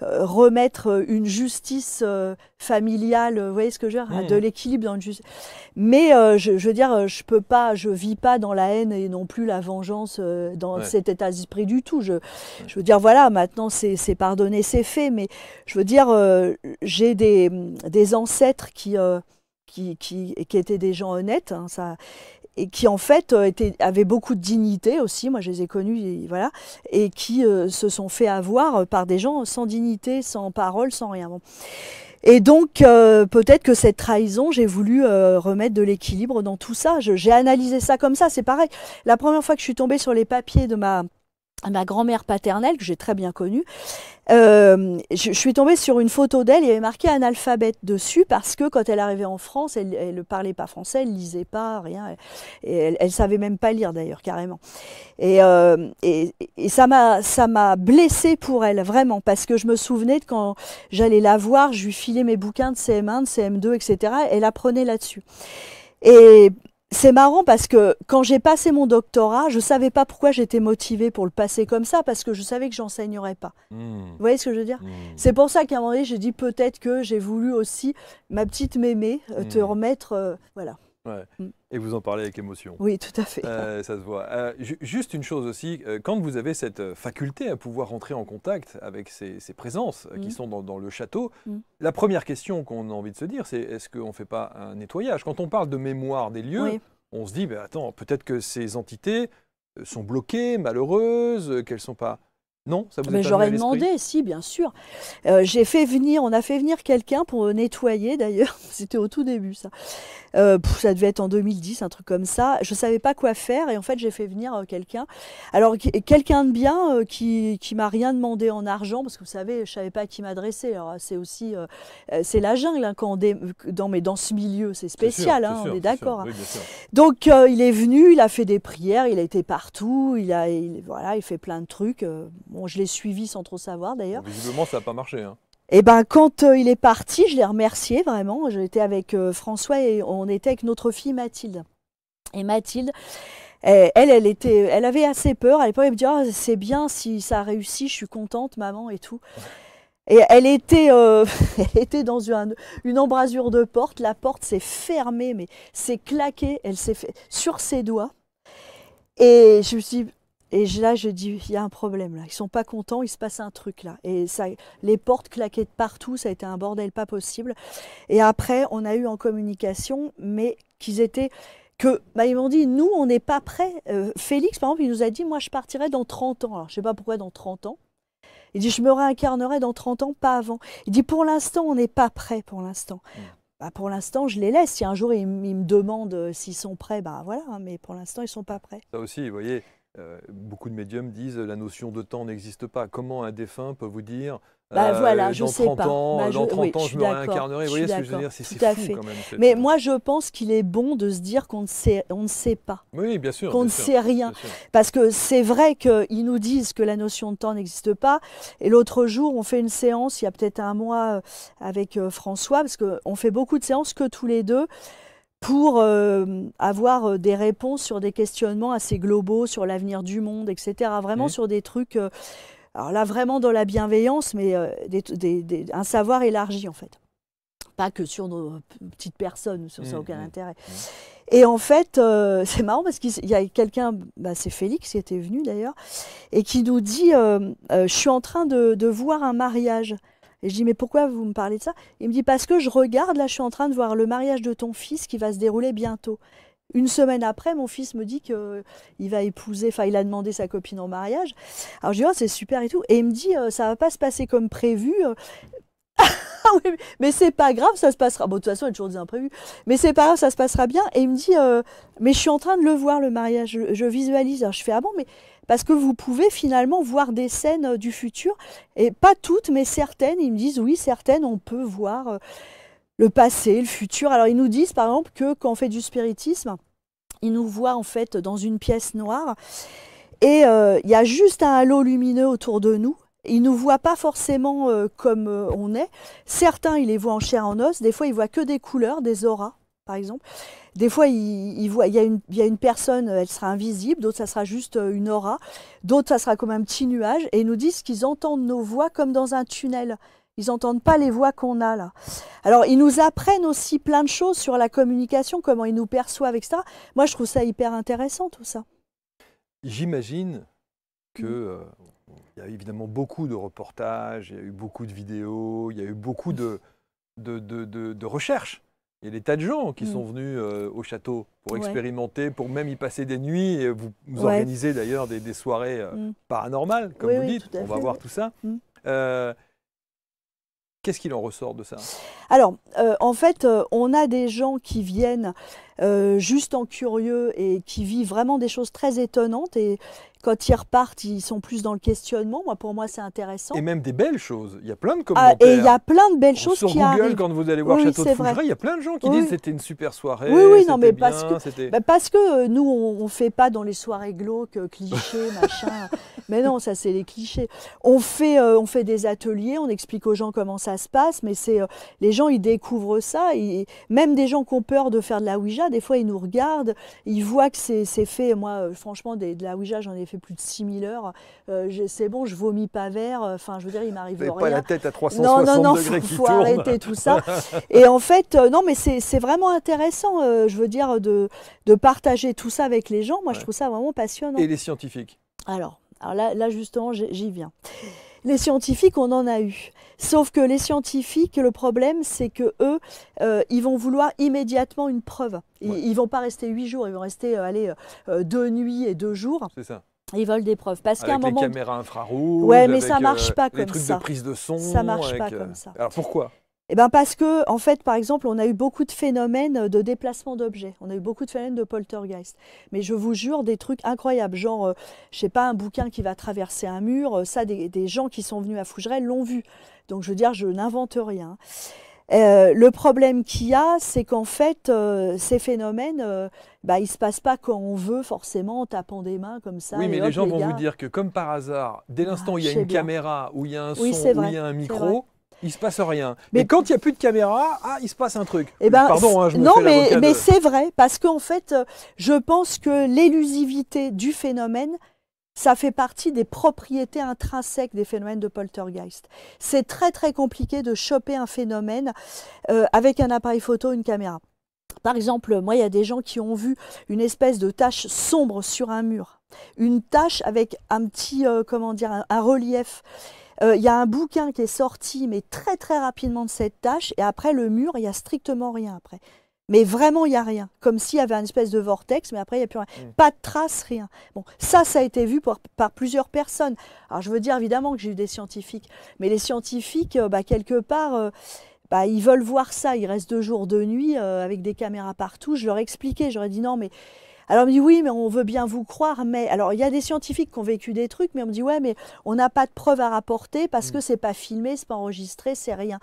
remettre une justice familiale, vous voyez ce que je veux dire, de l'équilibre dans une justice. Mais je veux dire, je vis pas dans la haine et non plus la vengeance dans cet état d'esprit du tout. Je veux dire, voilà, maintenant c'est pardonné, c'est fait, mais je veux dire, j'ai des ancêtres qui étaient des gens honnêtes, hein, ça, et qui en fait avaient beaucoup de dignité aussi, moi je les ai connus, et, voilà, et qui se sont fait avoir par des gens sans dignité, sans parole, sans rien. Bon. Et donc peut-être que cette trahison, j'ai voulu remettre de l'équilibre dans tout ça. J'ai analysé ça comme ça, c'est pareil. La première fois que je suis tombée sur les papiers de ma grand-mère paternelle, que j'ai très bien connue, je suis tombée sur une photo d'elle, il y avait marqué analphabète dessus, parce que quand elle arrivait en France, elle ne parlait pas français, elle ne lisait pas, rien, et elle ne savait même pas lire d'ailleurs, carrément. Et ça m'a blessée pour elle, vraiment, parce que je me souvenais de quand j'allais la voir, je lui filais mes bouquins de CM1, de CM2, etc., elle apprenait là-dessus. Et c'est marrant parce que quand j'ai passé mon doctorat, je ne savais pas pourquoi j'étais motivée pour le passer comme ça, parce que je savais que j'enseignerais pas. Vous voyez ce que je veux dire? C'est pour ça qu'à un moment donné, j'ai dit peut-être que j'ai voulu aussi, ma petite mémé, te remettre, voilà. Ouais. Et vous en parlez avec émotion. Oui, tout à fait. Ça se voit. Juste une chose aussi, quand vous avez cette faculté à pouvoir rentrer en contact avec ces présences qui sont dans le château, la première question qu'on a envie de se dire, c'est est-ce qu'on ne fait pas un nettoyage? Quand on parle de mémoire des lieux, on se dit, ben, attends, peut-être que ces entités sont bloquées, malheureuses, qu'elles ne sont pas... Non, ça vous est pas venu à j'aurais l'esprit? demandé, si, bien sûr. on a fait venir quelqu'un pour nettoyer, d'ailleurs. C'était au tout début, ça. Ça devait être en 2010, un truc comme ça. Je ne savais pas quoi faire et en fait, j'ai fait venir quelqu'un. Alors, quelqu'un de bien qui m'a rien demandé en argent, parce que vous savez, je ne savais pas à qui m'adresser. Alors, c'est aussi... c'est la jungle, hein, mais dans ce milieu, c'est spécial, sûr, hein, sûr, on est d'accord. Oui, bien sûr. Donc, il est venu, il a fait des prières, il a été partout, voilà, il fait plein de trucs. Bon, je l'ai suivi sans trop savoir d'ailleurs. Bon, visiblement, ça n'a pas marché. Hein. Et ben quand il est parti, je l'ai remercié vraiment. J'étais avec François et on était avec notre fille Mathilde. Et Mathilde, elle avait assez peur. À l'époque, elle me dit oh, c'est bien si ça a réussi, je suis contente, maman et tout. Et elle était dans une embrasure de porte. La porte s'est fermée, mais s'est claquée. Elle s'est fait sur ses doigts. Et je me suis dit, là, je dis, il y a un problème là. Ils sont pas contents, il se passe un truc là. Et ça, les portes claquaient de partout, ça a été un bordel pas possible. Et après, on a eu en communication, mais ils m'ont dit, nous, on n'est pas prêts. Félix, par exemple, il nous a dit, moi, je partirai dans 30 ans. Alors, je sais pas pourquoi dans 30 ans. Il dit, je me réincarnerai dans 30 ans, pas avant. Il dit, pour l'instant, on n'est pas prêts pour l'instant. Bah, pour l'instant, je les laisse. Si un jour, ils me demandent s'ils sont prêts, bah voilà. Mais pour l'instant, ils ne sont pas prêts. Ça aussi, vous voyez, beaucoup de médiums disent la notion de temps n'existe pas. Comment un défunt peut vous dire voilà, je dans sais 30 pas. ans, dans 30 ans, je me réincarnerai. Vous voyez ce que je veux dire? C'est fou quand même. Mais moi, je pense qu'il est bon de se dire qu'on ne sait pas. Oui, bien sûr. Qu'on ne sait rien. Parce que c'est vrai qu'ils nous disent que la notion de temps n'existe pas. Et l'autre jour, on fait une séance, il y a peut-être un mois, avec François, parce qu'on fait beaucoup de séances que tous les deux, pour avoir des réponses sur des questionnements assez globaux, sur l'avenir du monde, etc. Vraiment sur des trucs... alors là, vraiment dans la bienveillance, mais un savoir élargi, en fait. Pas que sur nos petites personnes, sur ça, n'a aucun intérêt. Et en fait, c'est marrant parce qu'il y a quelqu'un, c'est Félix qui était venu d'ailleurs, et qui nous dit je suis en train de voir un mariage. Et je dis, mais pourquoi vous me parlez de ça? Il me dit, parce que je regarde, là, je suis en train de voir le mariage de ton fils qui va se dérouler bientôt. Une semaine après, mon fils me dit qu'il va épouser, enfin, il a demandé sa copine en mariage. Alors, je dis, oh, c'est super et tout. Et il me dit, ça va pas se passer comme prévu. Oui, mais c'est pas grave, ça se passera. Bon, de toute façon, il y a toujours des imprévus. Mais c'est pas grave, ça se passera bien. Et il me dit, mais je suis en train de le voir, le mariage. Je visualise. Alors, je fais, ah bon, mais parce que vous pouvez finalement voir des scènes du futur. Et pas toutes, mais certaines. Ils me disent, oui, certaines, on peut voir le passé, le futur. Alors, ils nous disent, par exemple, que quand on fait du spiritisme, ils nous voient en fait dans une pièce noire. Et il y a juste un halo lumineux autour de nous. Ils ne nous voient pas forcément comme on est. Certains, ils les voient en chair et en os. Des fois, ils voient que des couleurs, des auras, par exemple. Des fois, ils voient, il y a une personne, elle sera invisible. D'autres, ça sera juste une aura. D'autres, ça sera comme un petit nuage. Et ils nous disent qu'ils entendent nos voix comme dans un tunnel. Ils n'entendent pas les voix qu'on a là. Alors, ils nous apprennent aussi plein de choses sur la communication, comment ils nous perçoivent, etc. Moi, je trouve ça hyper intéressant, tout ça. J'imagine que il y a évidemment beaucoup de reportages, il y a eu beaucoup de vidéos, il y a eu beaucoup de recherches. Il y a des tas de gens qui sont venus au château pour expérimenter, pour même y passer des nuits. Et vous organisez d'ailleurs des soirées paranormales, comme vous dites. On va voir tout ça. Qu'est-ce qu'il en ressort de ça? Alors, en fait, on a des gens qui viennent juste en curieux et qui vivent vraiment des choses très étonnantes. Et quand ils repartent, ils sont plus dans le questionnement. Pour moi, c'est intéressant. Et même des belles choses. Il y a plein de commentaires. Et il y a plein de belles choses qui arrivent. Sur Google, quand vous allez voir Château de Fougeray, il y a plein de gens qui disent que c'était une super soirée. Oui, non, mais parce que nous, on ne fait pas dans les soirées glauques, clichés, machin. Mais non, ça, c'est les clichés. On fait des ateliers, on explique aux gens comment ça se passe, mais les gens, ils découvrent ça. Même des gens qui ont peur de faire de la Ouija, des fois, ils nous regardent, ils voient que c'est fait. Moi, franchement, de la Ouija, j'en ai fait plus de 6000 heures. C'est bon, je vomis pas vert. Enfin, je veux dire, il m'arrive rien. Pas la tête à 360 degrés qui tourne. Faut arrêter tout ça. Et en fait, non, mais c'est vraiment intéressant, je veux dire, de partager tout ça avec les gens. Moi, je trouve ça vraiment passionnant. Et les scientifiques? Alors là, justement, j'y viens. Les scientifiques, on en a eu. Sauf que les scientifiques, le problème, c'est que eux, ils vont vouloir immédiatement une preuve. Ils vont pas rester 8 jours, ils vont rester 2 nuits et 2 jours. C'est ça. Ils veulent des preuves. Parce qu'à un moment. Avec les caméras infrarouges. Ouais, mais ça marche pas comme ça. Les trucs de prise de son. Ça marche pas comme ça. Alors pourquoi? Eh ben parce que, en fait, par exemple, on a eu beaucoup de phénomènes de déplacement d'objets. On a eu beaucoup de phénomènes de poltergeist. Mais je vous jure, des trucs incroyables. Genre, je sais pas, un bouquin qui va traverser un mur. Ça, des gens qui sont venus à Fougeray l'ont vu. Donc, je veux dire, je n'invente rien. Le problème qu'il y a, c'est qu'en fait, ces phénomènes, ils ne se passent pas quand on veut, forcément, en tapant des mains comme ça. Oui, mais les gens vont vous dire que, comme par hasard, dès l'instant où il y a une caméra, où il y a un son, où il y a un micro, il ne se passe rien. Mais quand il n'y a plus de caméra, il se passe un truc. Pardon, je me fais l'avocat mais c'est vrai, parce qu'en fait, je pense que l'élusivité du phénomène, ça fait partie des propriétés intrinsèques des phénomènes de poltergeist. C'est très très compliqué de choper un phénomène avec un appareil photo, une caméra. Par exemple, moi, il y a des gens qui ont vu une espèce de tache sombre sur un mur. Une tache avec un petit, un relief. Il y a un bouquin qui est sorti, mais très très rapidement de cette tache. Et après, le mur, il n'y a strictement rien après. Mais vraiment, il n'y a rien. Comme s'il y avait une espèce de vortex, mais après, il n'y a plus rien. Pas de traces, rien. Bon, ça a été vu par plusieurs personnes. Alors, je veux dire, évidemment, que j'ai eu des scientifiques. Mais les scientifiques, quelque part, ils veulent voir ça. Ils restent 2 jours, 2 nuits avec des caméras partout. Je leur expliquais, j'aurais dit non, mais... Alors, on me dit oui, mais on veut bien vous croire, mais... Alors, il y a des scientifiques qui ont vécu des trucs, mais on me dit ouais, mais on n'a pas de preuves à rapporter parce que c'est pas filmé, c'est pas enregistré, c'est rien.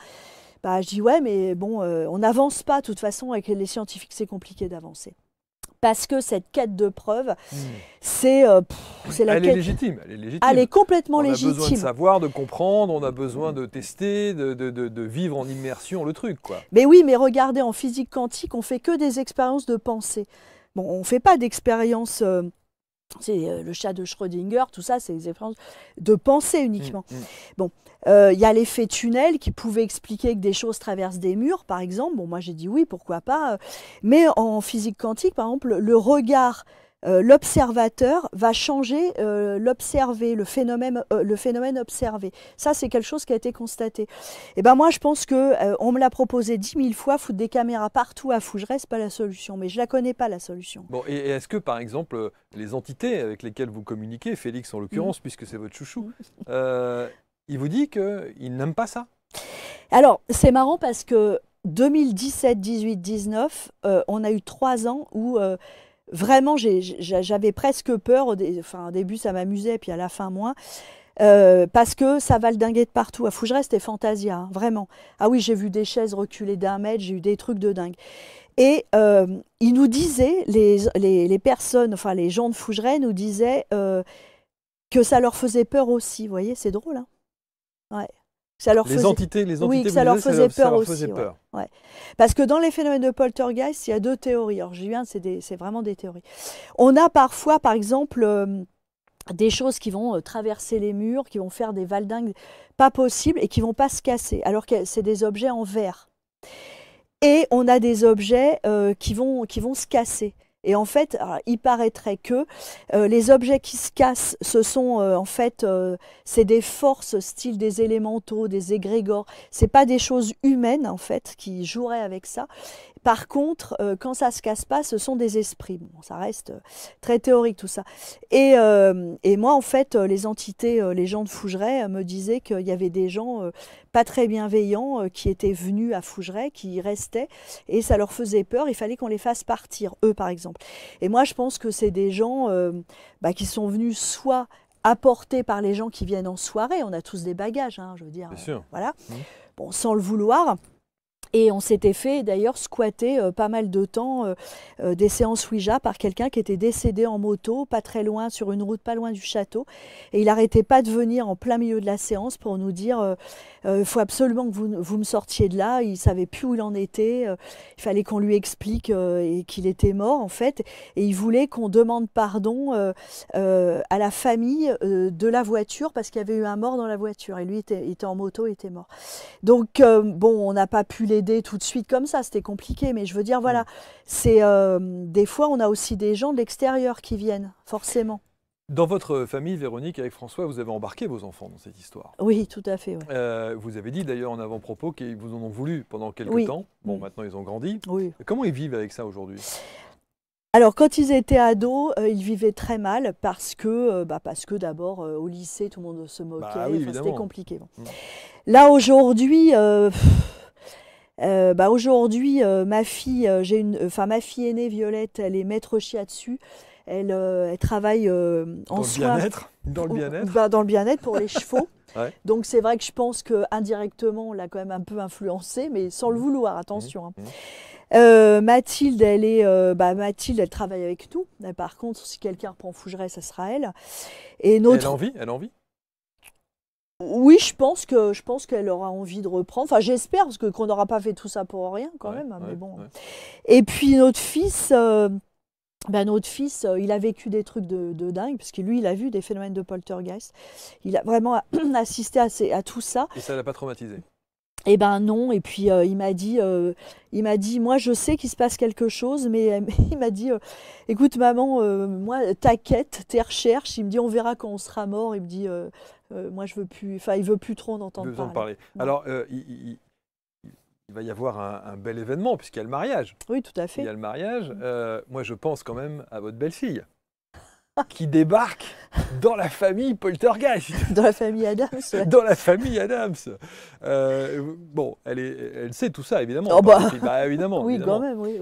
Je dis ouais, mais bon, on n'avance pas, de toute façon, avec les scientifiques, c'est compliqué d'avancer. Parce que cette quête de preuves, c'est la quête... Elle est légitime, elle est légitime. Elle est complètement légitime. On a besoin de savoir, de comprendre, on a besoin de tester, de vivre en immersion le truc, quoi. Mais oui, mais regardez, en physique quantique, on fait que des expériences de pensée. Bon, on ne fait pas d'expériences... c'est le chat de Schrödinger, tout ça, c'est des expériences de pensée uniquement. Bon, il y a l'effet tunnel qui pouvait expliquer que des choses traversent des murs, par exemple. Bon, moi j'ai dit oui, pourquoi pas. Mais en physique quantique, par exemple, le regard, l'observateur va changer l'observé, le phénomène observé. Ça, c'est quelque chose qui a été constaté. Et ben moi, je pense que on me l'a proposé 10 000 fois, foutre des caméras partout à Fougeray, c'est pas la solution. Mais je la connais pas, la solution. Bon, et est-ce que, par exemple, les entités avec lesquelles vous communiquez, Félix en l'occurrence, puisque c'est votre chouchou, il vous dit qu'il n'aime pas ça? Alors, c'est marrant parce que 2017, 18, 19, on a eu 3 ans où... vraiment, j'avais presque peur. Au début, ça m'amusait, puis à la fin, moins. Parce que ça valdinguait de partout. À Fougeray, c'était Fantasia, hein, vraiment. Ah oui, j'ai vu des chaises reculer d'1 mètre, j'ai eu des trucs de dingue. Et ils nous disaient, les personnes, enfin les gens de Fougeray nous disaient que ça leur faisait peur aussi. Vous voyez, c'est drôle, hein. Ouais. Ça leur Les faisait... entités, Oui, que vous ça leur disiez, faisait ça peur leur aussi. faisait Ouais. peur. Ouais. Parce que dans les phénomènes de poltergeist, il y a deux théories. Alors, Julien, c'est vraiment des théories. On a parfois, par exemple, des choses qui vont traverser les murs, qui vont faire des valdingues pas possibles et qui vont pas se casser, alors que c'est des objets en verre. Et on a des objets qui vont se casser. Et en fait, alors, il paraîtrait que les objets qui se cassent, ce sont en fait, c'est des forces style des élémentaux, des égrégores. C'est pas des choses humaines en fait qui joueraient avec ça. Par contre, quand ça se casse pas, ce sont des esprits. Bon, ça reste très théorique tout ça. Et moi, en fait, les entités, les gens de Fougeray me disaient qu'il y avait des gens pas très bienveillants qui étaient venus à Fougeray, qui y restaient, et ça leur faisait peur. Il fallait qu'on les fasse partir, eux par exemple. Et moi, je pense que c'est des gens qui sont venus soit apportés par les gens qui viennent en soirée. On a tous des bagages, hein, je veux dire. Bien sûr. Voilà. Bon, sans le vouloir. Et on s'était fait d'ailleurs squatter pas mal de temps des séances Ouija par quelqu'un qui était décédé en moto, pas très loin, sur une route pas loin du château. Et il n'arrêtait pas de venir en plein milieu de la séance pour nous dire il faut absolument que vous me sortiez de là. Il ne savait plus où il en était. Il fallait qu'on lui explique et qu'il était mort en fait. Et il voulait qu'on demande pardon à la famille de la voiture parce qu'il y avait eu un mort dans la voiture. Et lui était en moto, il était mort. Donc bon, on n'a pas pu l'aider tout de suite comme ça, c'était compliqué, mais je veux dire, voilà, c'est des fois, on a aussi des gens de l'extérieur qui viennent, forcément. Dans votre famille, Véronique, avec François, vous avez embarqué vos enfants dans cette histoire. Oui, tout à fait. Ouais. Vous avez dit d'ailleurs en avant-propos qu'ils vous en ont voulu pendant quelques temps. Bon, maintenant ils ont grandi. Oui. Comment ils vivent avec ça aujourd'hui ? Alors, quand ils étaient ados, ils vivaient très mal parce que d'abord, au lycée, tout le monde se moquait. Bah oui, c'était compliqué. Bon. Là, aujourd'hui... ma fille, ma fille aînée Violette, elle est maître shiatsu. Elle travaille en soins. Dans le bien-être. Dans le bien-être pour les chevaux. Ouais. Donc c'est vrai que je pense qu'indirectement, on l'a quand même un peu influencée, mais sans le vouloir, attention. Mathilde, Mathilde, elle travaille avec nous. Mais par contre, si quelqu'un reprend Fougeray, ça sera elle. Et Elle a envie. Oui, je pense qu'elle aura envie de reprendre. Enfin, j'espère, parce qu'on n'aura pas fait tout ça pour rien, quand même. Mais bon. Ouais. Et puis, notre fils, il a vécu des trucs de dingue, parce que lui, il a vu des phénomènes de poltergeist. Il a vraiment assisté à tout ça. Et ça ne l'a pas traumatisé ? Eh ben non, et puis il m'a dit, moi je sais qu'il se passe quelque chose, mais il m'a dit, écoute maman, moi t'inquiète, tes recherches, il me dit on verra quand on sera mort, il me dit, moi je veux plus, enfin il veut plus trop en entendre parler. Alors il va y avoir un bel événement puisqu'il y a le mariage. Oui, tout à fait. Il y a le mariage, moi je pense quand même à votre belle-fille. Qui débarque dans la famille Poltergeist. Dans la famille Adams. Ouais. Dans la famille Adams. Bon, elle sait tout ça, évidemment. Oh évidemment. Oui, évidemment. quand même, oui.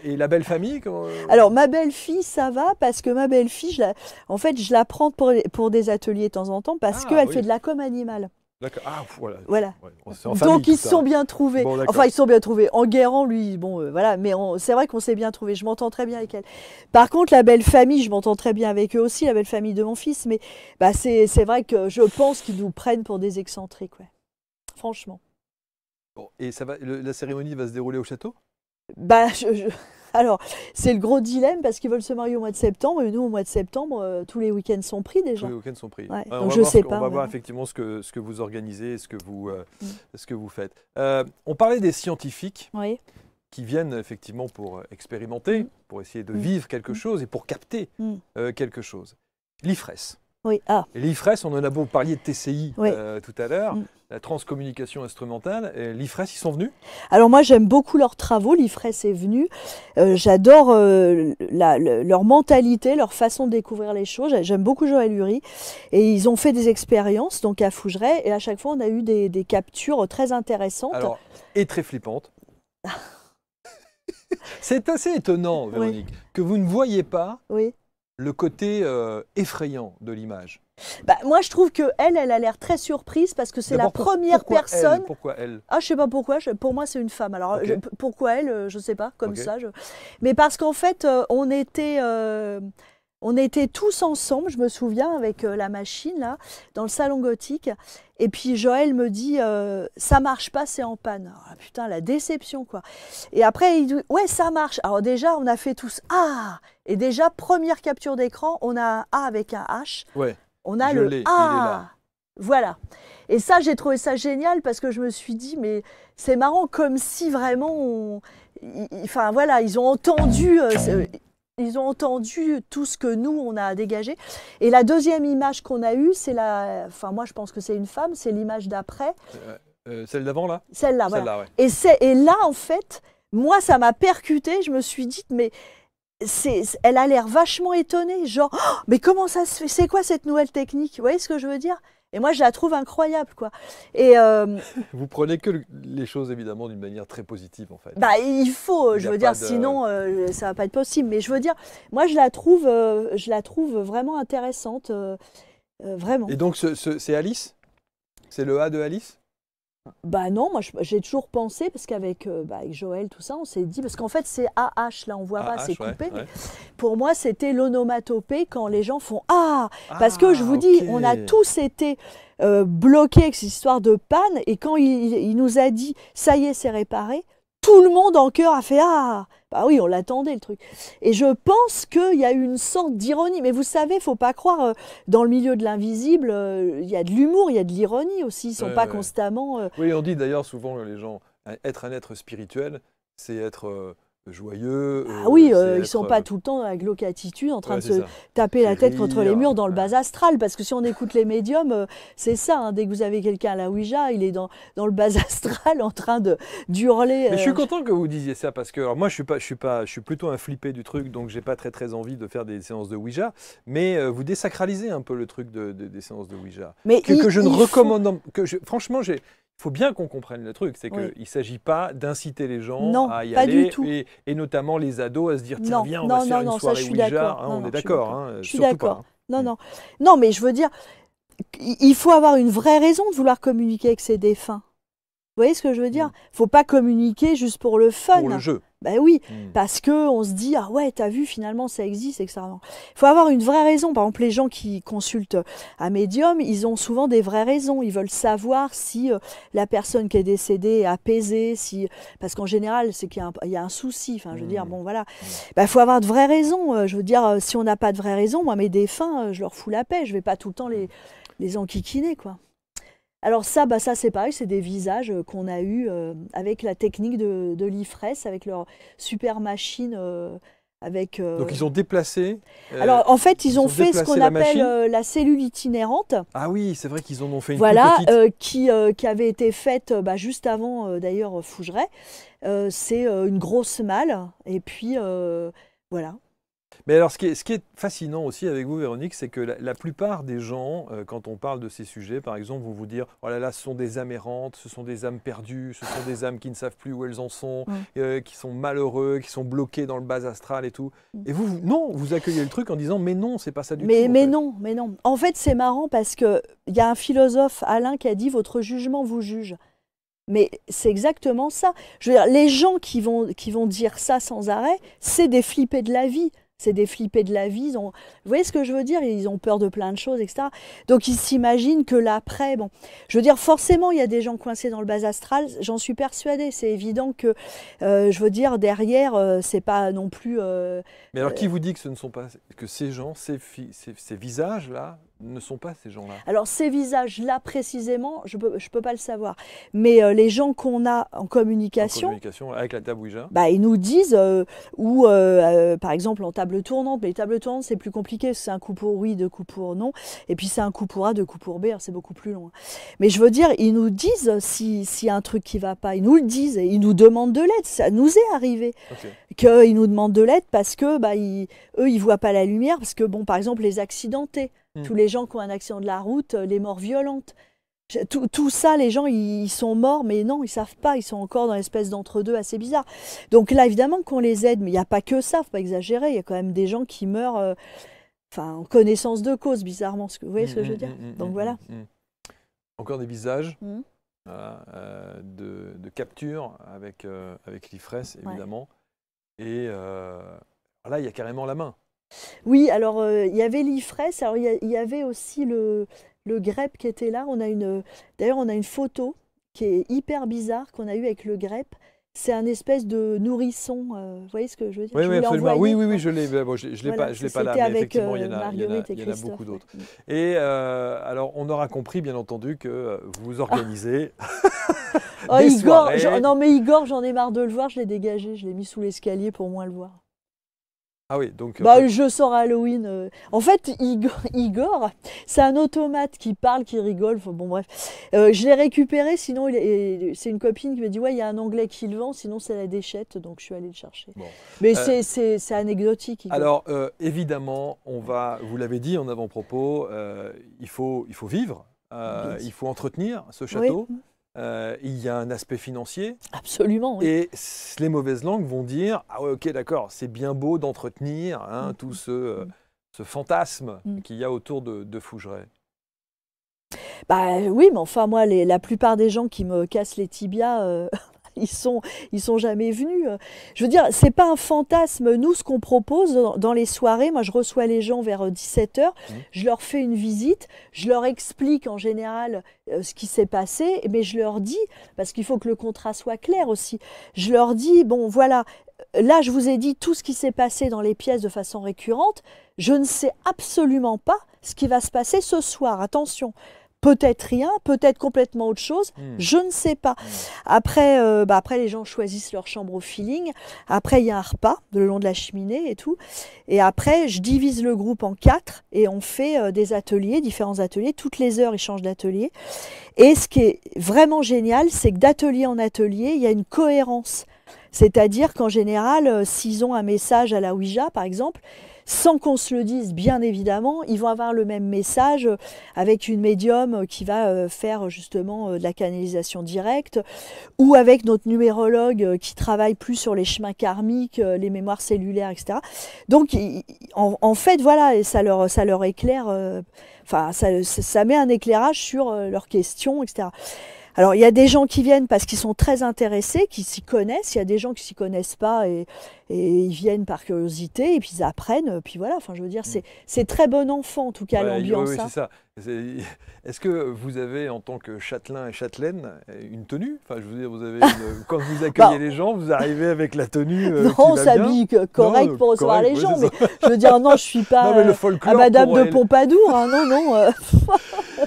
Et la belle-famille comment... Alors, ma belle-fille, ça va, parce que ma belle-fille, je la prends pour des ateliers de temps en temps, parce qu'elle fait de la com animale. D'accord. Ah, voilà. Ouais, donc ils se sont bien trouvés. Bon, enfin, ils se sont bien trouvés. En Guérand, lui, voilà. Mais c'est vrai qu'on s'est bien trouvés. Je m'entends très bien avec elle. Par contre, la belle famille, je m'entends très bien avec eux aussi, la belle famille de mon fils. Mais c'est vrai que je pense qu'ils nous prennent pour des excentriques, ouais. Franchement. Bon, et la cérémonie va se dérouler au château ? Alors, c'est le gros dilemme parce qu'ils veulent se marier au mois de septembre et nous, au mois de septembre, tous les week-ends sont pris déjà. Tous les week-ends sont pris. Ouais. Donc, je sais pas. On va voir effectivement ce que vous organisez, ce que vous faites. On parlait des scientifiques qui viennent effectivement pour expérimenter, pour essayer de vivre quelque chose et pour capter quelque chose. L'IFRES. Oui. Et l'IFRES, on en a beaucoup parlé de TCI tout à l'heure. La transcommunication instrumentale, l'IFRES, ils sont venus ? Alors moi j'aime beaucoup leurs travaux, l'IFRES est venu, j'adore leur mentalité, leur façon de découvrir les choses, j'aime beaucoup Joël Uri, et ils ont fait des expériences donc à Fougeray, et à chaque fois on a eu des captures très intéressantes. Alors, et très flippantes. C'est assez étonnant, Véronique, que vous ne voyez pas le côté effrayant de l'image. Moi, je trouve qu'elle a l'air très surprise parce que c'est la première personne. Pourquoi elle ? Ah, je sais pas pourquoi. Pour moi, c'est une femme. Alors, pourquoi elle ? Je sais pas. Comme ça. Mais parce qu'en fait, on était On était tous ensemble, je me souviens, avec la machine, là, dans le salon gothique. Et puis Joël me dit, ça marche pas, c'est en panne. Ah, putain, la déception, quoi. Et après, il dit, ouais, ça marche. Alors déjà, on a fait tous, ah! Et déjà, première capture d'écran, on a un A avec un H. Ouais, On a je le l'ai, il est A. là. Voilà. Et ça, j'ai trouvé ça génial parce que je me suis dit, mais c'est marrant, comme si vraiment, enfin voilà, ils ont entendu tout ce que nous, on a dégagé. Et la deuxième image qu'on a eue, c'est enfin moi je pense que c'est une femme, c'est l'image d'après. Celle d'avant, là? Celle-là, voilà. Celle-là, ouais. Et là, en fait, moi, ça m'a percuté. Je me suis dit, mais elle a l'air vachement étonnée. Genre, oh, mais comment ça se fait? C'est quoi cette nouvelle technique? Vous voyez ce que je veux dire? Et moi, je la trouve incroyable, quoi. Et Vous prenez que les choses, évidemment, d'une manière très positive, en fait. bah, il faut, Il y je a veux pas dire, sinon, ça va pas être possible. Mais je veux dire, moi, je la trouve vraiment intéressante, vraiment. Et donc, c'est Alice? C'est le A de Alice? Bah non, moi j'ai toujours pensé, parce qu'avec avec Joël, tout ça, on s'est dit, parce qu'en fait c'est AH, là on voit pas, c'est ouais, coupé, mais ouais. pour moi c'était l'onomatopée quand les gens font Ah! Parce que je Ah, vous dis, ok. on a tous été bloqués avec cette histoire de panne, et quand il nous a dit ça y est, c'est réparé, tout le monde en chœur a fait Ah! Bah oui, on l'attendait le truc. Et je pense qu'il y a eu une sorte d'ironie. Mais vous savez, il ne faut pas croire, dans le milieu de l'invisible, il y a de l'humour, il y a de l'ironie aussi. Ils ne sont Ouais, pas ouais. constamment. Oui, on dit d'ailleurs souvent, les gens, être un être spirituel, c'est être joyeux, Ah oui, c'est ils sont être... pas tout le temps dans la glauque-attitude en train ouais, de c'est se ça. taper C'est la tête contre les rire. murs dans le Ouais. bas astral. Parce que si on écoute les médiums, c'est ça, hein, dès que vous avez quelqu'un à la Ouija, il est dans le bas astral en train d'hurler. Mais je suis content que vous disiez ça parce que alors moi je suis plutôt un flippé du truc, donc j'ai pas très envie de faire des séances de Ouija. Mais vous désacralisez un peu le truc des séances de Ouija Mais que je ne il faut. recommande franchement il faut bien qu'on comprenne le truc, c'est Oui. qu'il ne s'agit pas d'inciter les gens Non, à y pas du aller tout. et notamment les ados à se dire tiens Non, viens on va non, se faire non, une non, ça je soirée suis Ouija, d'accord. hein, Non, on non, est je suis d'accord, d'accord. hein, Je suis surtout pas. d'accord. Hein. Non, non. Non, mais je veux dire, il faut avoir une vraie raison de vouloir communiquer avec ses défunts. Vous voyez ce que je veux dire? Faut pas communiquer juste pour le Pour le fun. jeu. Ben oui, Mm. parce que on se dit ah ouais, t'as vu finalement ça existe, etc. Il faut avoir une vraie raison. Par exemple, les gens qui consultent un médium, ils ont souvent des vraies raisons. Ils veulent savoir si la personne qui est décédée est apaisée, si parce qu'en général c'est qu'il y a un souci. Enfin, je veux dire bon voilà. Ben, faut avoir de vraies raisons. Je veux dire si on n'a pas de vraies raisons, moi mes défunts, je leur fous la paix. Je vais pas tout le temps les enquiquiner quoi. Alors ça, bah ça c'est pareil, c'est des visages qu'on a eus avec la technique de l'IFRES, avec leur super machine. Avec, Donc ils ont déplacé. Alors en fait, ils ont fait ce déplacé qu'on la appelle machine. la cellule itinérante, Ah oui, c'est vrai qu'ils en ont fait une plus voilà, petite. qui avait été faite bah, juste avant d'ailleurs Fougeray. C'est une grosse malle, et puis voilà. Mais alors, ce qui est fascinant aussi avec vous, Véronique, c'est que la plupart des gens, quand on parle de ces sujets, par exemple, vont vous dire oh là là, ce sont des âmes errantes, ce sont des âmes perdues, ce sont des âmes qui ne savent plus où elles en sont, qui sont malheureux, qui sont bloqués dans le bas astral et tout. Et non, vous accueillez le truc en disant mais non, c'est pas ça du tout. Mais non, mais non. En fait, c'est marrant parce qu'il y a un philosophe, Alain, qui a dit votre jugement vous juge. Mais c'est exactement ça. Je veux dire, les gens qui vont dire ça sans arrêt, c'est des flippés de la vie. C'est des flippés de la vie. Vous voyez ce que je veux dire? Ils ont peur de plein de choses, etc. Donc ils s'imaginent que l'après, bon, je veux dire, forcément, il y a des gens coincés dans le bas astral. J'en suis persuadée. C'est évident que, je veux dire, derrière, c'est pas non plus. Mais alors, qui vous dit que ce ne sont pas que ces gens, ces visages-là, ne sont pas ces gens-là? Alors ces visages-là précisément, je peux pas le savoir. Mais les gens qu'on a en communication, avec la table Ouija. bah, ils nous disent, par exemple en table tournante, mais les tables tournantes c'est plus compliqué, c'est un coup pour oui, deux coups pour non, et puis c'est un coup pour A, deux coups pour B, c'est beaucoup plus long. Mais je veux dire, ils nous disent s'il y a un truc qui va pas, ils nous le disent, et ils nous demandent de l'aide, ça nous est arrivé. Okay. Qu'ils nous demandent de l'aide parce que bah, eux, ils voient pas la lumière, parce que bon, par exemple les accidentés, tous les gens qui ont un accident de la route, les morts violentes, tout ça, les gens, ils sont morts, mais non, ils savent pas, ils sont encore dans l'espèce d'entre-deux assez bizarre. Donc là, évidemment qu'on les aide, mais il n'y a pas que ça, faut pas exagérer, il y a quand même des gens qui meurent en connaissance de cause, bizarrement. Vous voyez ce que je veux dire? Donc voilà. Encore des visages voilà, de capture avec l'IFRES, évidemment. Ouais. Et là, il y a carrément la main. Oui, alors il y avait l'Ifresse, alors il y avait aussi le grep qui était là. D'ailleurs, on a une photo qui est hyper bizarre qu'on a eue avec le grep. C'est un espèce de nourrisson, vous voyez ce que je veux dire? Oui, Je oui, vous l'ai absolument. Oui, envoyé. oui, oui, Bon, je l'ai. Bon, je l'ai voilà, pas, je l'ai pas là, c'était mais avec effectivement, Marguerite et il y en a beaucoup Christophe. Ouais. d'autres. Et alors, on aura compris, bien entendu, que vous organisez Oh, des Igor, soirées. non mais Igor, j'en ai marre de le voir, je l'ai dégagé, je l'ai mis sous l'escalier pour moins le voir. Ah oui, donc Bah, je sors Halloween. En fait, Igor, c'est un automate qui parle, qui rigole. Enfin, bon, bref. Je l'ai récupéré, sinon, c'est une copine qui m'a dit ouais, il y a un Anglais qui le vend, sinon, c'est la déchette. Donc, je suis allée le chercher. bon. Mais c'est anecdotique, Igor. Alors, évidemment, vous l'avez dit en avant-propos, il faut vivre, il faut entretenir ce château. Oui, Il y a un aspect financier. absolument. Oui. Et les mauvaises langues vont dire ah ouais, ok, d'accord, c'est bien beau d'entretenir tout ce fantasme qu'il y a autour de Fougeray. Bah oui, mais enfin, moi, la plupart des gens qui me cassent les tibias, ils sont jamais venus. Je veux dire, c'est pas un fantasme. Nous, ce qu'on propose dans les soirées, moi, je reçois les gens vers 17h, je leur fais une visite, je leur explique en général ce qui s'est passé, mais je leur dis, parce qu'il faut que le contrat soit clair aussi, je leur dis, bon, voilà, là, je vous ai dit tout ce qui s'est passé dans les pièces de façon récurrente, je ne sais absolument pas ce qui va se passer ce soir, attention. Peut-être rien, peut-être complètement autre chose, je ne sais pas. Après, après, les gens choisissent leur chambre au feeling. Après, il y a un repas le long de la cheminée et tout. Et après, je divise le groupe en 4 et on fait des ateliers, différents ateliers. Toutes les heures, ils changent d'atelier. Et ce qui est vraiment génial, c'est que d'atelier en atelier, il y a une cohérence. C'est-à-dire qu'en général, s'ils ont un message à la Ouija, par exemple, sans qu'on se le dise, bien évidemment, ils vont avoir le même message avec une médium qui va faire justement de la canalisation directe, ou avec notre numérologue qui travaille plus sur les chemins karmiques, les mémoires cellulaires, etc. Donc, en fait, voilà, et ça leur éclaire, enfin, ça met un éclairage sur leurs questions, etc. Alors, il y a des gens qui viennent parce qu'ils sont très intéressés, qui s'y connaissent. Il y a des gens qui s'y connaissent pas et ils viennent par curiosité et puis ils apprennent. Puis voilà, enfin, je veux dire, c'est très bon enfant, en tout cas, l'ambiance. Oui, c'est ça. Est-ce que vous avez, en tant que châtelain et châtelaine, une tenue? Enfin, je veux dire, quand vous accueillez les gens, vous arrivez avec la tenue non, qui on va s'habille correct pour recevoir les gens, mais je veux dire, non, je suis pas à Madame de Pompadour, hein, non, non.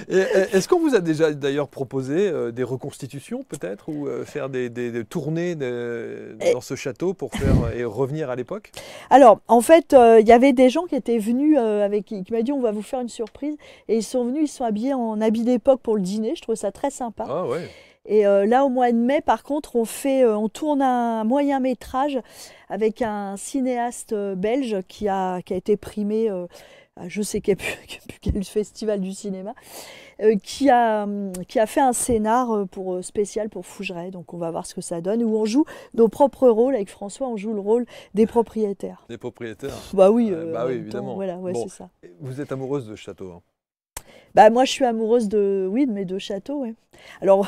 Est-ce qu'on vous a déjà d'ailleurs proposé des reconstitutions peut-être ou faire des tournées dans ce château pour faire et revenir à l'époque? Alors, en fait, il y avait des gens qui étaient venus qui m'ont dit on va vous faire une surprise et ils sont venus, ils sont habillés en habit d'époque pour le dîner. Je trouve ça très sympa. Ah ouais. Et là, au mois de mai, par contre, on tourne un moyen métrage avec un cinéaste belge qui a été primé. Je sais qu'il n'y a plus quel festival du cinéma, qui a fait un scénar spécial pour Fougeray. Donc on va voir ce que ça donne, où on joue nos propres rôles. Avec François, on joue le rôle des propriétaires. Des propriétaires? Bah oui, évidemment. Voilà, ouais, bon, c'est ça. Vous êtes amoureuse de ce château, hein? Bah moi, je suis amoureuse de mes 2 châteaux. Ouais. Alors...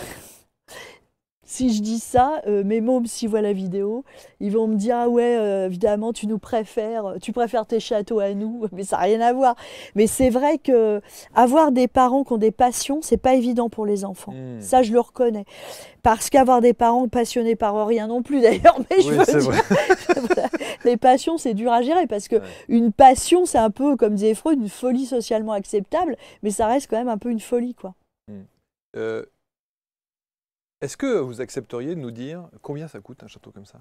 Si je dis ça, mes mômes, s'ils voient la vidéo, ils vont me dire ah ouais, évidemment, tu préfères tes châteaux à nous, mais ça n'a rien à voir. Mais c'est vrai que avoir des parents qui ont des passions, c'est pas évident pour les enfants. Ça, je le reconnais. Parce qu'avoir des parents passionnés par rien non plus, d'ailleurs. Mais je veux dire, voilà, les passions, c'est dur à gérer parce que une passion, c'est un peu, comme disait Freud, une folie socialement acceptable, mais ça reste quand même un peu une folie, quoi. Est-ce que vous accepteriez de nous dire combien ça coûte un château comme ça?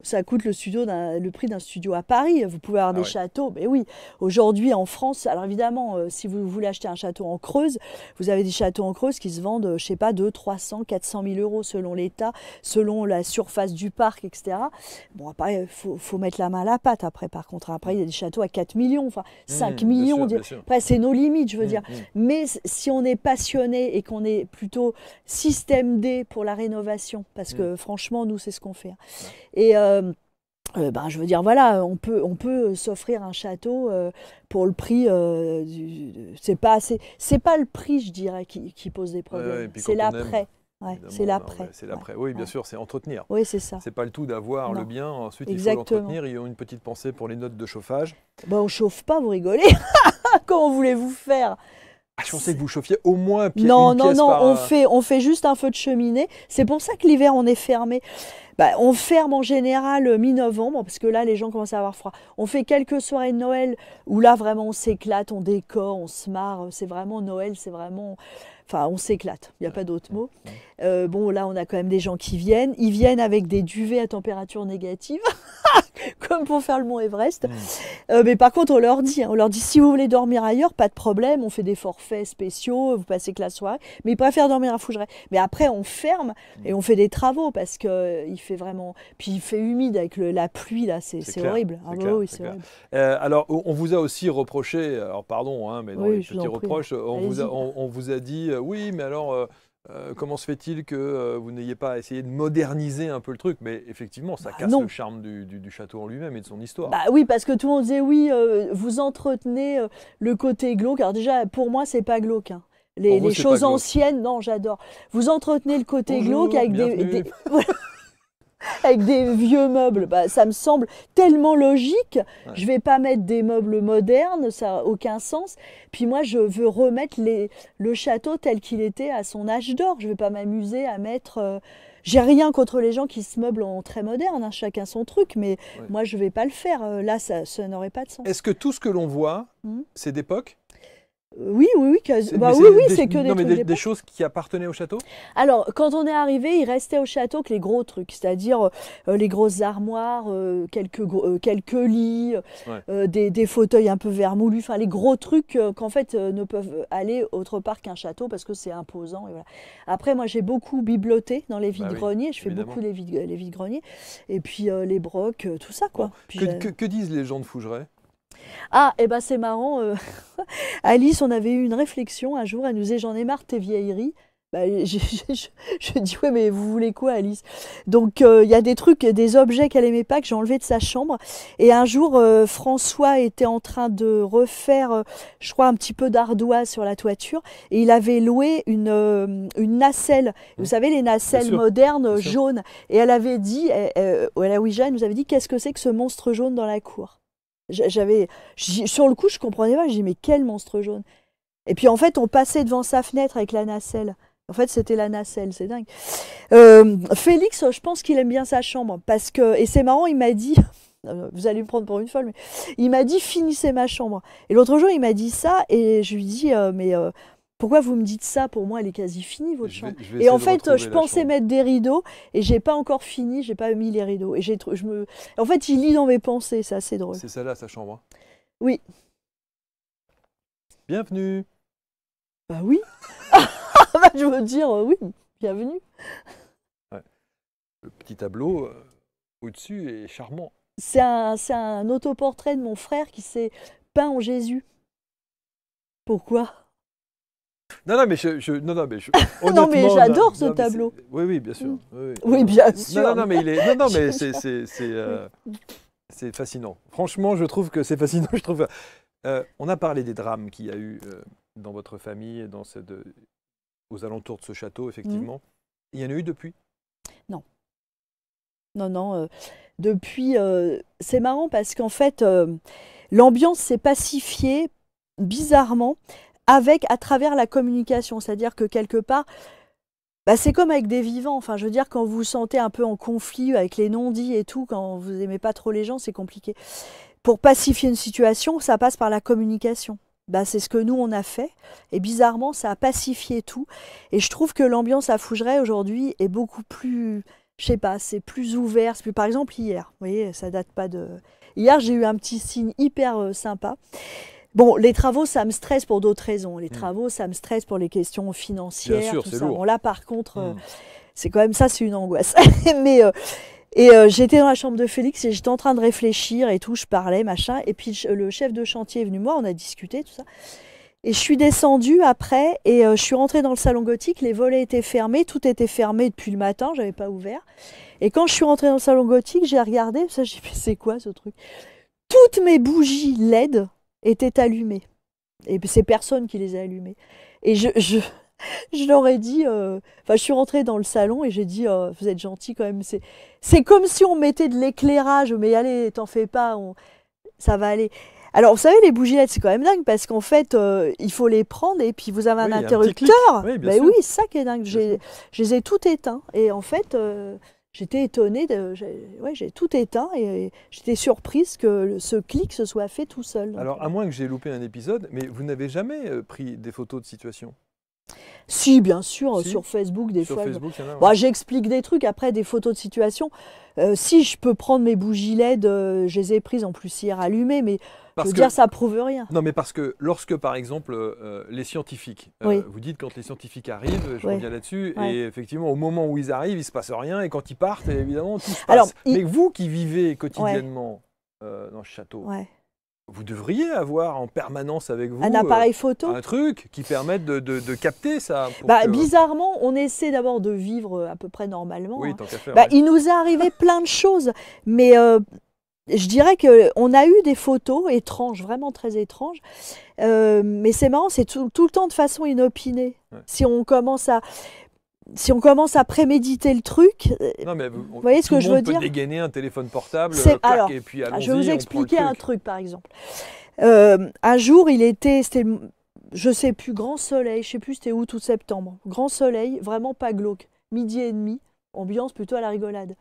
Ça coûte le prix d'un studio à Paris. Vous pouvez avoir des châteaux, mais oui, aujourd'hui en France, alors évidemment, si vous voulez acheter un château en Creuse, vous avez des châteaux en Creuse qui se vendent, je sais pas, 200, 300, 400 000 euros selon l'état, selon la surface du parc, etc. Bon, après, faut mettre la main à la pâte après, par contre. Après, il y a des châteaux à 4 millions, enfin 5 millions. Bien sûr. Après, c'est nos limites, je veux dire. Mais si on est passionné et qu'on est plutôt système D pour la rénovation, parce que franchement, nous, c'est ce qu'on fait. Et je veux dire, voilà, on peut s'offrir un château pour le prix. C'est pas le prix, je dirais, qui pose des problèmes. C'est l'après. Ouais, c'est Évidemment, l'après. c'est l'après. Oui, bien Ouais. sûr, c'est entretenir. Oui, c'est ça. C'est pas le tout d'avoir le Non. bien, ensuite il faut Exactement. l'entretenir. Ils ont une petite pensée pour les notes de chauffage. Bah, on chauffe pas, vous rigolez. Comment voulez-vous faire? Ah, je pensais que vous chauffiez au moins Non, une non, pièce non, par... on fait juste un feu de cheminée. C'est pour ça que l'hiver, on est fermé. Bah, on ferme en général mi-novembre, parce que là, les gens commencent à avoir froid. On fait quelques soirées de Noël où là, vraiment, on s'éclate, on décore, on se marre. C'est vraiment Noël, c'est vraiment... Enfin, on s'éclate, il n'y a pas d'autre mot. Bon, là, on a quand même des gens qui viennent. Ils viennent avec des duvets à température négative, comme pour faire le mont Everest. Mais par contre, on leur dit, si vous voulez dormir ailleurs, pas de problème. On fait des forfaits spéciaux, vous passez que la soirée. Mais ils préfèrent dormir à Fougeray. Mais après, on ferme et on fait des travaux parce qu'il fait vraiment... Puis il fait humide avec la pluie, là, c'est horrible. Ah, bah, oui, c'est horrible. Alors, on vous a aussi reproché, alors pardon, hein, mais dans les petits reproches, on vous a dit, oui, mais alors, comment se fait-il que vous n'ayez pas essayé de moderniser un peu le truc? Mais effectivement, ça casse le charme du château en lui-même et de son histoire. Bah oui, parce que tout le monde disait, oui, vous entretenez le côté glauque. Alors déjà, pour moi, c'est pas glauque, hein. Les choses anciennes, non, j'adore. Vous entretenez le côté glauque avec avec des vieux meubles, bah, ça me semble tellement logique. Ouais. Je ne vais pas mettre des meubles modernes, ça n'a aucun sens. Puis moi, je veux remettre le château tel qu'il était à son âge d'or. Je ne vais pas m'amuser à mettre... J'ai rien contre les gens qui se meublent en très moderne, hein, chacun son truc, mais moi, je ne vais pas le faire. Là, ça n'aurait pas de sens. Est-ce que tout ce que l'on voit, c'est d'époque ? Oui, c'est que des choses qui appartenaient au château. Alors, quand on est arrivé, il restait au château que les gros trucs, c'est-à-dire les grosses armoires, quelques lits, des fauteuils un peu vermoulus, enfin les gros trucs qu'en fait ne peuvent aller autre part qu'un château parce que c'est imposant. Et voilà. Après, moi, j'ai beaucoup bibloté dans les vides-greniers, je fais beaucoup les vides-greniers, et puis les brocs, tout ça, quoi. Bon. Que disent les gens de Fougeray ? Ah, et ben c'est marrant. Alice, on avait eu une réflexion un jour, elle nous disait, j'en ai marre de tes vieilleries. Bah, je dis, ouais, mais vous voulez quoi, Alice? Donc, il y a des trucs, des objets qu'elle aimait pas, que j'ai enlevés de sa chambre. Et un jour, François était en train de refaire, je crois, un petit peu d'ardoise sur la toiture. Et il avait loué une nacelle. Vous savez, les nacelles modernes jaunes. Et elle avait dit, la Ouija, elle nous avait dit, qu'est-ce que c'est que ce monstre jaune dans la cour? Sur le coup, je comprenais pas. Je dis, mais quel monstre jaune? Et puis en fait, on passait devant sa fenêtre avec la nacelle. En fait, c'était la nacelle, c'est dingue. Félix, je pense qu'il aime bien sa chambre parce que, et c'est marrant, il m'a dit, vous allez me prendre pour une folle, mais il m'a dit finissez ma chambre. Et l'autre jour, il m'a dit ça et je lui dis pourquoi vous me dites ça? Pour moi, elle est quasi finie, votre chambre. Et en fait, je pensais mettre des rideaux et j'ai pas encore fini, j'ai pas mis les rideaux. Et en fait, il lit dans mes pensées, c'est assez drôle. C'est celle-là, sa chambre? Oui. Bienvenue. Bah oui. Je veux dire, oui, bienvenue. Ouais. Le petit tableau au-dessus est charmant. C'est un autoportrait de mon frère qui s'est peint en Jésus. Pourquoi? Non, mais non, mais j'adore ce tableau. Oui, bien sûr. Oui, bien sûr. Non, mais c'est fascinant. Franchement, je trouve que c'est fascinant. On a parlé des drames qu'il y a eu dans votre famille et aux alentours de ce château, effectivement. Il y en a eu depuis? Non. Non. Depuis, c'est marrant parce qu'en fait, l'ambiance s'est pacifiée bizarrement à travers la communication. C'est-à-dire que quelque part, c'est comme avec des vivants. Enfin, je veux dire, quand vous vous sentez un peu en conflit avec les non-dits et tout, quand vous n'aimez pas trop les gens, c'est compliqué. Pour pacifier une situation, ça passe par la communication. C'est ce que nous, on a fait. Et bizarrement, ça a pacifié tout. Et je trouve que l'ambiance à Fougeray, aujourd'hui, est beaucoup plus... Je sais pas, c'est plus ouvert. Par exemple, hier, vous voyez, ça date pas de... Hier, j'ai eu un petit signe hyper sympa. Bon, les travaux, ça me stresse pour d'autres raisons. Les travaux, ça me stresse pour les questions financières. Bien sûr, tout c'est ça. lourd. Bon, là, par contre, c'est quand même ça, c'est une angoisse. Mais... j'étais dans la chambre de Félix et j'étais en train de réfléchir et tout, je parlais, machin. Et puis le chef de chantier est venu moi, on a discuté, tout ça. Et je suis descendue après et je suis rentrée dans le salon gothique, les volets étaient fermés, tout était fermé depuis le matin, je n'avais pas ouvert. Et quand je suis rentrée dans le salon gothique, j'ai regardé, ça, j'ai dit, c'est quoi ce truc? Toutes mes bougies LED étaient allumées. Et c'est personne qui les a allumées. Et Je leur ai dit, enfin, je suis rentrée dans le salon et j'ai dit, vous êtes gentils quand même. C'est comme si on mettait de l'éclairage, mais allez, t'en fais pas, ça va aller. Alors, vous savez, les bougies LED, c'est quand même dingue parce qu'en fait, il faut les prendre et puis vous avez un Oui, un petit interrupteur. clic. Oui, bien Ben sûr. oui, c'est ça qui est dingue. Bien sûr. Je les ai tout éteints et en fait, j'étais étonnée. Ouais, j'ai tout éteint et j'étais surprise que ce clic se soit fait tout seul. Donc, Alors, à moins que j'ai loupé un épisode, mais vous n'avez jamais pris des photos de situation? si, bien sûr, Si, sur Facebook, des sur fois. Facebook, il y en a. Bon, Ouais. j'explique des trucs, après des photos de situation. Si je peux prendre mes bougies LED, je les ai prises en plus hier allumées, mais je Parce veux que dire, ça prouve rien. non, mais parce que lorsque, par exemple, les scientifiques, Oui. vous dites quand les scientifiques arrivent, je Oui. reviens là-dessus, Ouais. et effectivement, au moment où ils arrivent, il ne se passe rien, et quand ils partent, évidemment, tout se passe. Alors, Mais vous qui vivez quotidiennement dans ce château, Ouais. vous devriez avoir en permanence avec vous Un appareil photo. un truc qui permette de capter ça. Pour Bah, que- bizarrement, on essaie d'abord de vivre à peu près normalement. Oui, Hein. tant qu'à faire. Bah, ouais. il nous est arrivé plein de choses, mais je dirais qu'on a eu des photos étranges, vraiment très étranges. Mais c'est marrant, c'est tout le temps de façon inopinée. Ouais. Si on commence à préméditer le truc, Non, mais vous voyez ce tout que le je monde veux peut dire? dégainer un téléphone portable, C'est- clac, alors, et puis allons-y, je vais vous on prend le expliquer un truc. truc, par exemple. Un jour, je sais plus, grand soleil, je sais plus c'était août ou septembre. Grand soleil, vraiment pas glauque, 12h30, ambiance plutôt à la rigolade.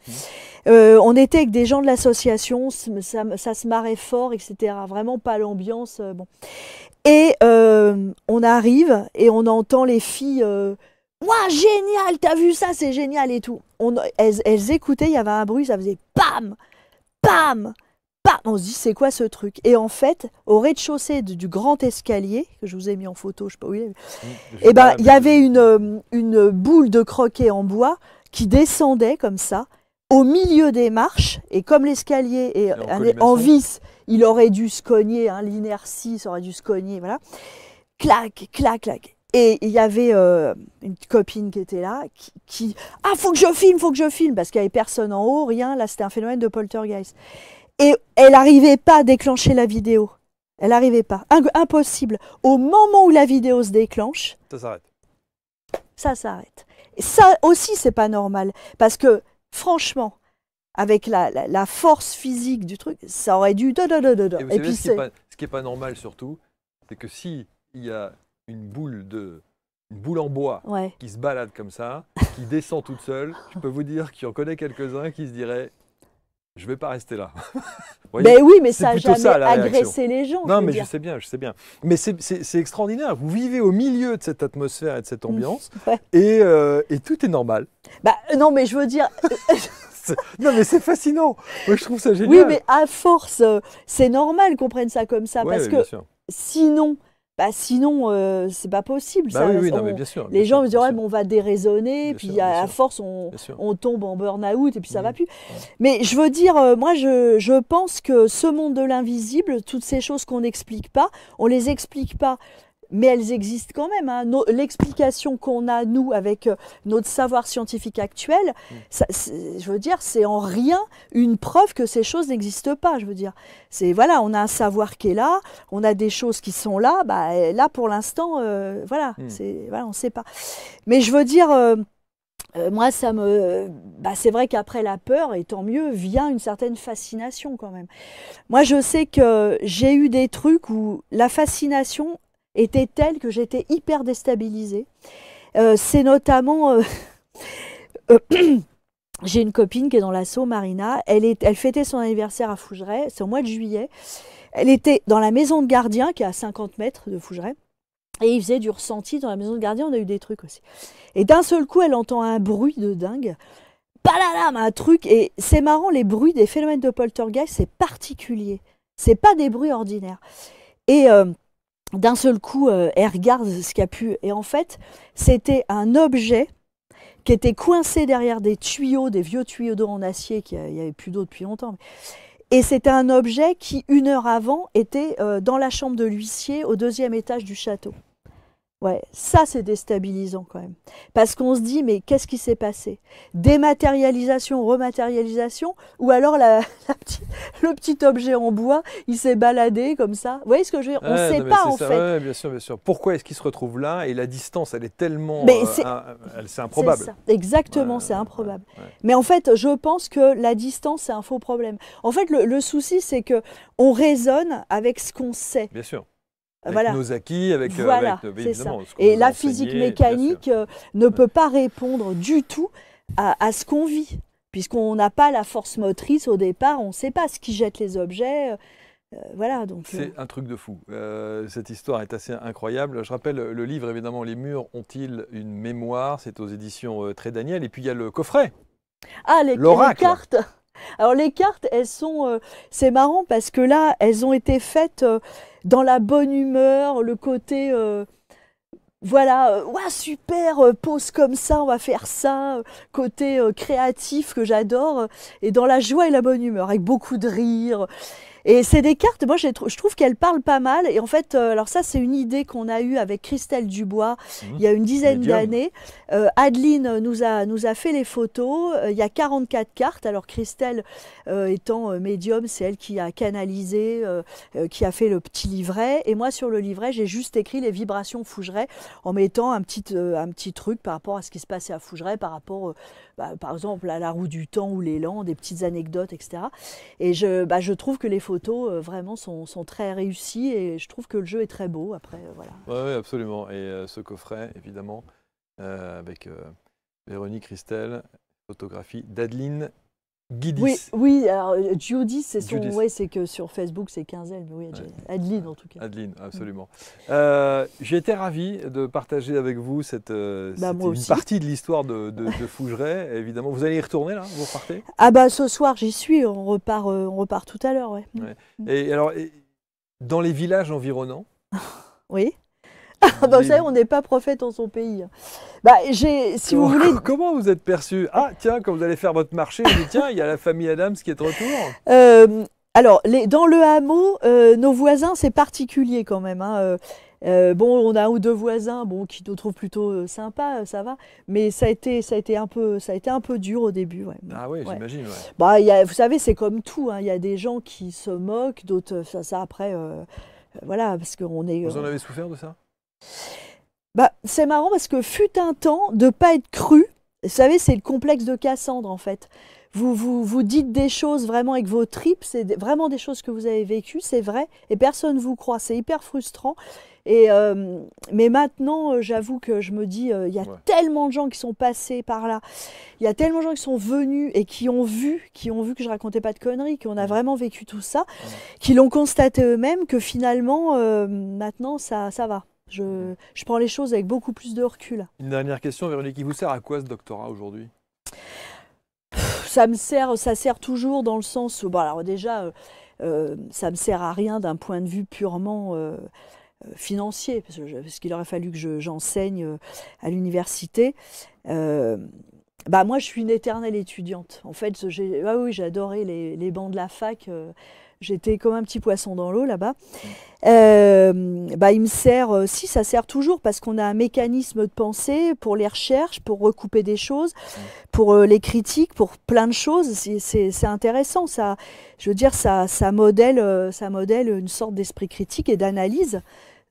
On était avec des gens de l'association, ça se marrait fort, etc. Vraiment pas l'ambiance. Bon. Et on arrive et on entend les filles. Ouah, génial, t'as vu ça, c'est génial et tout. Elles écoutaient, il y avait un bruit, ça faisait bam, bam, bam. On se dit, c'est quoi ce truc? Et en fait, au rez-de-chaussée du grand escalier, que je vous ai mis en photo, je sais pas où il est, Je sais pas, il y mais avait une boule de croquet en bois qui descendait comme ça, au milieu des marches, et comme l'escalier est en en colimaçon. vis, il aurait dû se cogner, hein, l'inertie, ça aurait dû se cogner, voilà. Clac, clac, clac. Et il y avait une copine qui était là, ah, faut que je filme, parce qu'il n'y avait personne en haut, rien, là c'était un phénomène de poltergeist. Et elle n'arrivait pas à déclencher la vidéo. Elle n'arrivait pas. Impossible. Au moment où la vidéo se déclenche, ça s'arrête. ça s'arrête. Et ça aussi, c'est pas normal. Parce que, franchement, avec la force physique du truc, ça aurait dû... Et vous Et savez, puis ce qui est pas normal surtout, c'est que si il y a une boule en bois Ouais. qui se balade comme ça, qui descend toute seule, je peux vous dire qu'il en connaît quelques-uns qui se diraient je vais pas rester là. Vous voyez, Ben oui, mais c'est ça n'a plutôt jamais ça, la agressé les gens. non, je veux mais dire. je sais bien. Mais c'est extraordinaire. Vous vivez au milieu de cette atmosphère et de cette ambiance, Ouais. et tout est normal. Bah, non, mais je veux dire... Non, mais c'est fascinant. Moi, je trouve ça génial. Oui, mais à force, c'est normal qu'on prenne ça comme ça. Ouais, parce ouais, que bien sûr. sinon, c'est pas possible. Bah ça. oui, non, mais bien sûr. Les bien gens sûr, me disent, bien ouais, sûr. mais on va déraisonner, Bien puis sûr, bien à sûr. force, Bien sûr. on tombe en burn-out, et puis ça va Mhm. plus. Mais je veux dire, moi, je pense que ce monde de l'invisible, toutes ces choses qu'on n'explique pas, on les explique pas, mais elles existent quand même. Hein. L'explication qu'on a, nous, avec notre savoir scientifique actuel, je veux dire, c'est en rien une preuve que ces choses n'existent pas. Je veux dire, voilà, on a un savoir qui est là, on a des choses qui sont là. Bah, là, pour l'instant, voilà, voilà, on ne sait pas. Mais je veux dire, moi, c'est vrai qu'après la peur, et tant mieux, vient une certaine fascination quand même. Moi, je sais que j'ai eu des trucs où la fascination était telle que j'étais hyper déstabilisée. C'est notamment... j'ai une copine qui est dans l'assaut, Marina. Elle fêtait son anniversaire à Fougeray, c'est au mois de juillet. Elle était dans la maison de gardien, qui est à 50 mètres de Fougeray. Et il faisait du ressenti dans la maison de gardien, on a eu des trucs aussi. Et d'un seul coup, elle entend un bruit de dingue. Balalam, un truc. Et c'est marrant, les bruits des phénomènes de poltergeist, c'est particulier. C'est pas des bruits ordinaires. Et... d'un seul coup, elle regarde ce qu'il y a pu. Et en fait, c'était un objet qui était coincé derrière des tuyaux, des vieux tuyaux d'eau en acier, il n'y avait plus d'eau depuis longtemps. Et c'était un objet qui, 1 heure avant, était dans la chambre de l'huissier au 2e étage du château. Ouais, ça c'est déstabilisant quand même. Parce qu'on se dit, mais qu'est-ce qui s'est passé? Dématérialisation, rematérialisation, ou alors le petit objet en bois, il s'est baladé comme ça. Vous voyez ce que je veux dire? On ne Ouais, sait non, mais pas c'est en ça, fait. ouais, bien sûr, bien sûr. Pourquoi est-ce qu'il se retrouve là? Et la distance, elle est tellement, Mais c'est c'est improbable. ça, exactement, Ouais, c'est improbable. ouais. Mais en fait, je pense que la distance, c'est un faux problème. En fait, le souci, c'est que on raisonne avec ce qu'on sait. Bien sûr. Avec Voilà. nos acquis, Voilà, oui, c'est ça. évidemment, ce qu'on Et nous a la physique enseigné, bien sûr. mécanique ne Ouais. peut pas répondre du tout à ce qu'on vit, puisqu'on n'a pas la force motrice au départ, on ne sait pas ce qui jette les objets. Voilà, donc. C'est un truc de fou. Cette histoire est assez incroyable. Je rappelle le livre, évidemment, Les murs ont-ils une mémoire? C'est aux éditions Très Daniel. Et puis il y a le coffret, Ah, les l'oracle. cartes! Alors, les cartes, elles sont. C'est marrant parce que là, elles ont été faites dans la bonne humeur, le côté. Voilà, ouah, super, pose comme ça, on va faire ça, côté créatif que j'adore, et dans la joie et la bonne humeur, avec beaucoup de rire. Et c'est des cartes, moi je trouve qu'elles parlent pas mal. Et en fait, alors ça c'est une idée qu'on a eue avec Christelle Dubois il y a une dizaine Médium. d'années. Adeline nous a fait les photos. Il y a 44 cartes. Alors Christelle étant médium, c'est elle qui a canalisé, qui a fait le petit livret. Et moi sur le livret, j'ai juste écrit les vibrations Fougeray en mettant un petit truc par rapport à ce qui se passait à Fougeray, par rapport par exemple à la roue du temps ou l'élan, des petites anecdotes, etc. Et je trouve que les photos vraiment sont très réussies et je trouve que le jeu est très beau. Après, voilà. Oui, absolument. Et ce coffret, évidemment, avec Véronique Christelle, photographie d'Adeline Oui, Guidis. oui, alors Judy, Judith. ouais, c'est que sur Facebook c'est Quinzel, mais oui, Ouais. Adeline en tout cas. Adeline, Mm. absolument. J'ai été ravi de partager avec vous Bah moi une aussi. partie de l'histoire de Fougeray. Évidemment, vous allez y retourner là, vous repartez? Ah bah ce soir j'y suis, on repart tout à l'heure, ouais. Mm. Ouais. Mm. Et alors, dans les villages environnants, Oui. Ah bah vous les... savez, on n'est pas prophète en son pays. Bah si vous voulez, comment vous êtes perçu? Ah, tiens, quand vous allez faire votre marché, on dit tiens, il y a la famille Adams qui est de retour. alors dans le hameau, nos voisins c'est particulier quand même, hein. Bon, on a un ou deux voisins, bon, qui nous trouvent plutôt sympas, ça va. Mais ça a été un peu dur au début, ouais. Ah oui, Ouais. j'imagine, ouais. Bah, vous savez, c'est comme tout, hein. Il y a des gens qui se moquent, d'autres, ça après, voilà, parce qu'on est. Vous en avez souffert de ça? Bah, c'est marrant parce que fut un temps de pas être cru. Vous savez, c'est le complexe de Cassandre en fait. Vous dites des choses vraiment avec vos tripes, c'est vraiment des choses que vous avez vécues, c'est vrai, et personne ne vous croit. C'est hyper frustrant. Mais maintenant, j'avoue que je me dis, il y a Ouais. tellement de gens qui sont passés par là, il y a tellement de gens qui sont venus et qui ont vu que je racontais pas de conneries, qu'on a vraiment vécu tout ça, qui l'ont constaté eux-mêmes, que finalement, maintenant, ça va. Je prends les choses avec beaucoup plus de recul. Une dernière question, Véronique. Il vous sert à quoi ce doctorat aujourd'hui? Ça sert toujours dans le sens où, bon, alors déjà, ça me sert à rien d'un point de vue purement financier, parce qu'il aurait fallu que j'enseigne à l'université. Euh, Bah moi, je suis une éternelle étudiante. En fait, oui, j'ai adoré les bancs de la fac. J'étais comme un petit poisson dans l'eau là-bas. Bah, il me sert, si ça sert toujours parce qu'on a un mécanisme de pensée pour les recherches, pour recouper des choses, pour les critiques, pour plein de choses. C'est intéressant. Ça, je veux dire, ça modèle une sorte d'esprit critique et d'analyse.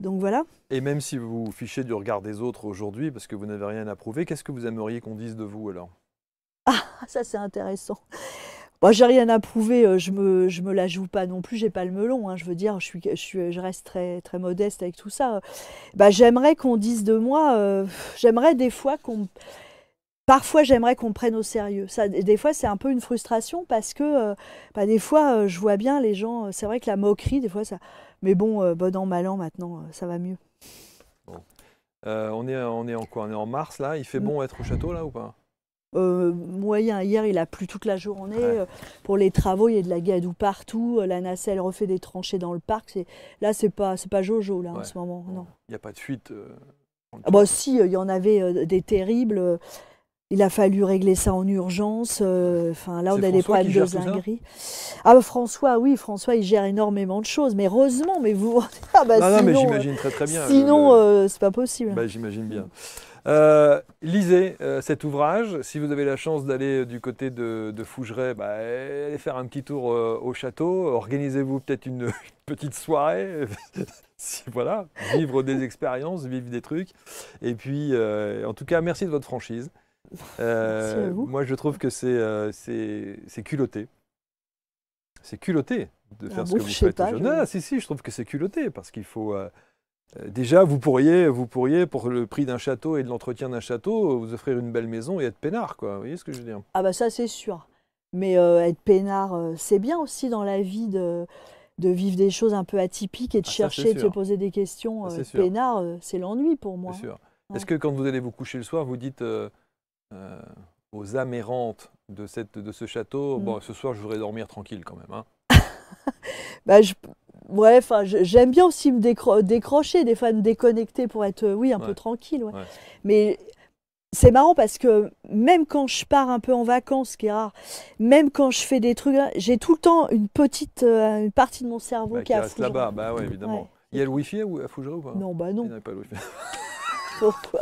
Donc voilà. Et même si vous vous fichez du regard des autres aujourd'hui, parce que vous n'avez rien à prouver, qu'est-ce que vous aimeriez qu'on dise de vous alors? Ah, ça c'est intéressant. Moi, j'ai rien à prouver, je me la joue pas non plus, j'ai pas le melon, hein, je veux dire, je reste très, très modeste avec tout ça. Bah, j'aimerais qu'on dise de moi, j'aimerais des fois parfois j'aimerais qu'on me prenne au sérieux. Ça, des fois c'est un peu une frustration parce que bah, des fois je vois bien les gens, c'est vrai que la moquerie, des fois ça. Mais bon, bon an, mal an maintenant, ça va mieux. Bon. On est en quoi? On est en mars là? Il fait bon être au château là ou pas? Moyen. Hier, il a plu toute la journée. Ouais. Pour les travaux, il y a de la gadoue partout. La nacelle refait des tranchées dans le parc. Là, c'est pas Jojo là en Ouais. ce moment. Bon. Non. Il n'y a pas de fuite. Ah bah si, il y en avait des terribles. Il a fallu régler ça en urgence. Enfin, là, on C'est a des François qui problèmes de gère tout ça? zinguerie. Ah, François, oui, François, il gère énormément de choses, mais heureusement, mais vous... Ah, bah, Non, mais sinon, j'imagine très bien. sinon, c'est pas possible. Bah, j'imagine bien. Lisez cet ouvrage. Si vous avez la chance d'aller du côté de Fougeray, bah, allez faire un petit tour au château. Organisez-vous peut-être une petite soirée. Voilà, vivre des expériences, vivre des trucs. Et puis, en tout cas, merci de votre franchise. Merci à vous. Moi, je trouve que c'est culotté. C'est culotté de faire ce que vous Je sais faites. pas. Non, si, je trouve que c'est culotté parce qu'il faut. Déjà, vous pourriez, pour le prix d'un château et de l'entretien d'un château, vous offrir une belle maison et être peinard, quoi. Vous voyez ce que je veux dire? Ah bah ça, c'est sûr. Mais être peinard, c'est bien aussi dans la vie de vivre des choses un peu atypiques et de Ah, ça, chercher, c'est de se sûr. poser des questions. Ça, c'est sûr. Peinard, c'est l'ennui pour moi. C'est sûr. Ouais. Est-ce que quand vous allez vous coucher le soir, vous dites aux âmes errantes de ce château, bon, ce soir, je voudrais dormir tranquille quand même, hein? Bah, ouais, j'aime bien aussi me décrocher, des fois me déconnecter pour être, oui, un peu tranquille. Ouais. Ouais. Mais c'est marrant parce que même quand je pars un peu en vacances, ce qui est rare, même quand je fais des trucs, j'ai tout le temps une partie de mon cerveau qui est à reste Fougeray. là-bas, bah ouais, évidemment. Ouais. Il y a le Wi-Fi à Fougeray ou pas? Non, bah non. Il n'y a pas le Wi-Fi. Pourquoi?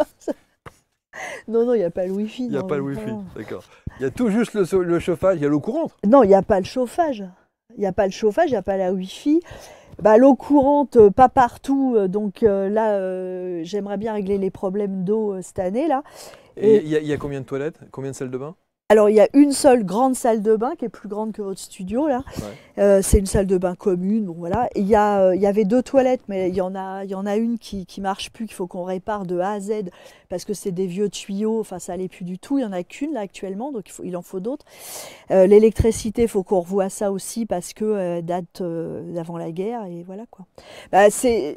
Non, il n'y a pas le Wi-Fi. Il n'y a non, pas le non. Wi-Fi, d'accord. Il y a tout juste le chauffage, il y a l'eau courante. Non, il n'y a pas le chauffage. Il n'y a pas le chauffage, il n'y a pas la Wi-Fi. Bah, l'eau courante, pas partout. Donc là, j'aimerais bien régler les problèmes d'eau cette année là. Et il y a combien de toilettes? Combien de salles de bain? Alors, il y a une seule grande salle de bain qui est plus grande que votre studio là. Ouais. C'est une salle de bain commune, bon voilà. Et il y avait 2 toilettes, mais il y en a une qui marche plus, qu'il faut qu'on répare de A à Z parce que c'est des vieux tuyaux. Enfin, ça allait plus du tout. Il y en a qu'une là actuellement, donc il en faut d'autres. L'électricité, il faut qu'on revoie ça aussi parce que date d'avant la guerre et voilà quoi. Bah,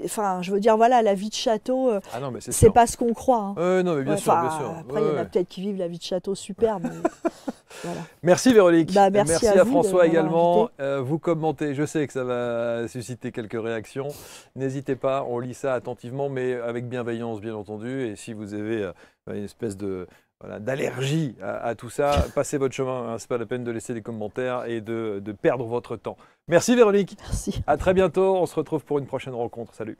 enfin, je veux dire voilà, la vie de château, Ah non, mais c'est pas ce qu'on croit. Hein. non, mais bien sûr, bien sûr. Après, il y en a peut-être qui vivent la vie de château super, mais voilà. Merci Véronique. Bah, merci à vous François de m'avoir également. Vous commentez, je sais que ça va susciter quelques réactions. N'hésitez pas, on lit ça attentivement, mais avec bienveillance, bien entendu. Et si vous avez une espèce d'allergie à tout ça, passez votre chemin. Hein. Ce n'est pas la peine de laisser des commentaires et de perdre votre temps. Merci Véronique. Merci. À très bientôt. On se retrouve pour une prochaine rencontre. Salut.